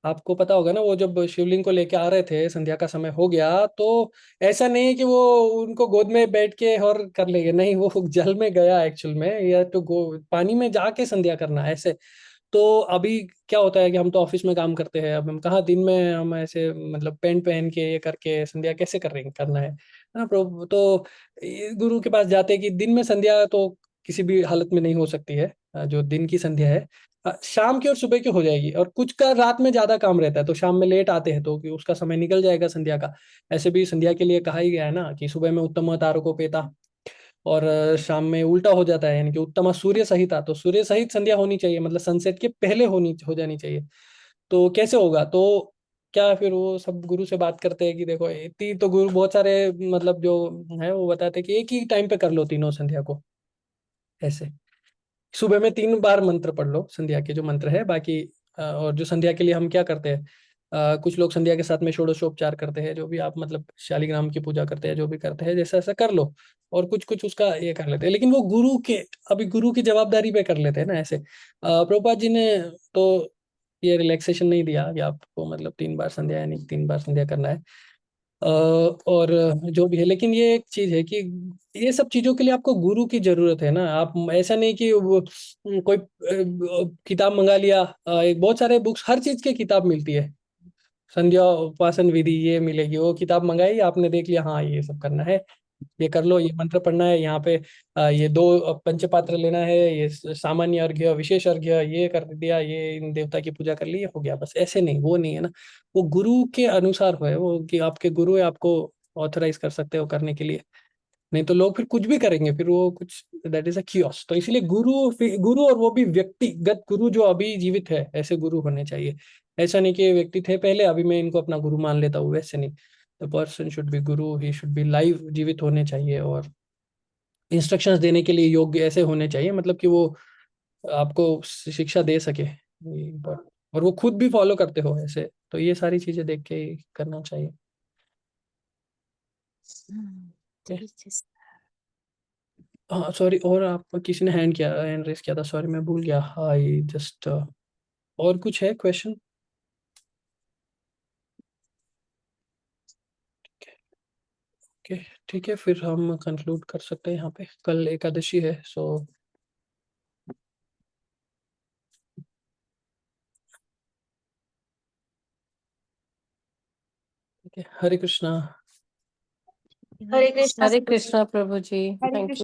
आपको पता होगा ना, वो जब शिवलिंग को लेके आ रहे थे, संध्या का समय हो गया, तो ऐसा नहीं है कि वो उनको गोद में बैठ के और कर लेंगे, नहीं, वो जल में गया एक्चुअल में, या तो पानी में जाके संध्या करना ऐसे। तो अभी क्या होता है कि हम तो ऑफिस में काम करते हैं, अब हम कहाँ दिन में हम ऐसे मतलब पैंट पहन के ये करके संध्या कैसे करना है ना प्रभु। तो गुरु के पास जाते हैं कि दिन में संध्या तो किसी भी हालत में नहीं हो सकती है, जो दिन की संध्या है शाम की और सुबह की हो जाएगी, और कुछ का रात में ज्यादा काम रहता है तो शाम में लेट आते हैं तो कि उसका समय निकल जाएगा संध्या का। ऐसे भी संध्या के लिए कहा ही गया है ना कि सुबह में उत्तम तारकोपेता, और शाम में उल्टा हो जाता है, यानी कि उत्तमा सूर्य सहिता, तो सूर्य सहित संध्या होनी चाहिए, मतलब सनसेट के पहले हो जानी चाहिए। तो कैसे होगा, तो क्या फिर वो सब गुरु से बात करते हैं कि देखो इतनी तो गुरु बहुत सारे मतलब जो है वो बताते हैं कि एक ही टाइम पे कर लो तीनों संध्या को ऐसे। सुबह में 3 बार मंत्र पढ़ लो संध्या के जो मंत्र है, बाकी और जो संध्या के लिए हम क्या करते हैं, कुछ लोग संध्या के साथ में षोडशोपचार करते हैं, जो भी आप मतलब शालिग्राम की पूजा करते हैं, जो भी करते हैं जैसा ऐसा कर लो, और कुछ कुछ उसका ये कर लेते हैं, लेकिन वो गुरु के अभी गुरु की जवाबदारी पे कर लेते हैं ना ऐसे। प्रभुपाद जी ने तो ये रिलैक्सेशन नहीं दिया कि आपको मतलब 3 बार संध्या यानी 3 बार संध्या करना है, और जो भी है, लेकिन ये एक चीज है कि ये सब चीजों के लिए आपको गुरु की जरूरत है ना। आप ऐसा नहीं कि वो कोई किताब मंगा लिया, एक बहुत सारे बुक्स हर चीज की किताब मिलती है, संध्या उपासन विधि ये मिलेगी, वो किताब मंगाई आपने देख लिया, हाँ ये सब करना है, ये कर लो, ये मंत्र पढ़ना है, यहाँ पे ये 2 पंचपात्र लेना है, ये सामान्य अर्घ्य विशेष अर्घ्य ये कर दिया, ये इन देवता की पूजा कर ली, ये हो गया बस। ऐसे नहीं, वो नहीं है ना, वो गुरु के अनुसार है, वो कि आपके गुरु है आपको ऑथराइज कर सकते हो करने के लिए, नहीं तो लोग फिर कुछ भी करेंगे, फिर वो कुछ दैट इज अ कियोस। तो इसलिए गुरु और वो भी व्यक्तिगत गुरु जो अभी जीवित है, ऐसे गुरु होने चाहिए। ऐसा नहीं कि व्यक्ति थे पहले अभी मैं इनको अपना गुरु मान लेता हूँ, वैसे नहीं। The person should be Guru, he should be live, जीवित होने चाहिए, और इंस्ट्रक्शंस देने के लिए योग्य ऐसे होने चाहिए, मतलब कि वो आपको शिक्षा दे सके, और वो खुद भी फॉलो करते हो ऐसे। तो ये सारी चीजें देख के ही करना चाहिए। ठीक है हाँ सॉरी, और आप किसी ने हैंड रेस किया था, सॉरी मैं भूल गया, आई जस्ट और कुछ है क्वेश्चन? ओके ठीक है, फिर हम कंक्लूड कर सकते हैं यहाँ पे, कल एकादशी है, सो ठीक है, हरे कृष्णा। हरे कृष्णा हरे कृष्णा प्रभु जी, हरे थैंक यू। कृष्णा।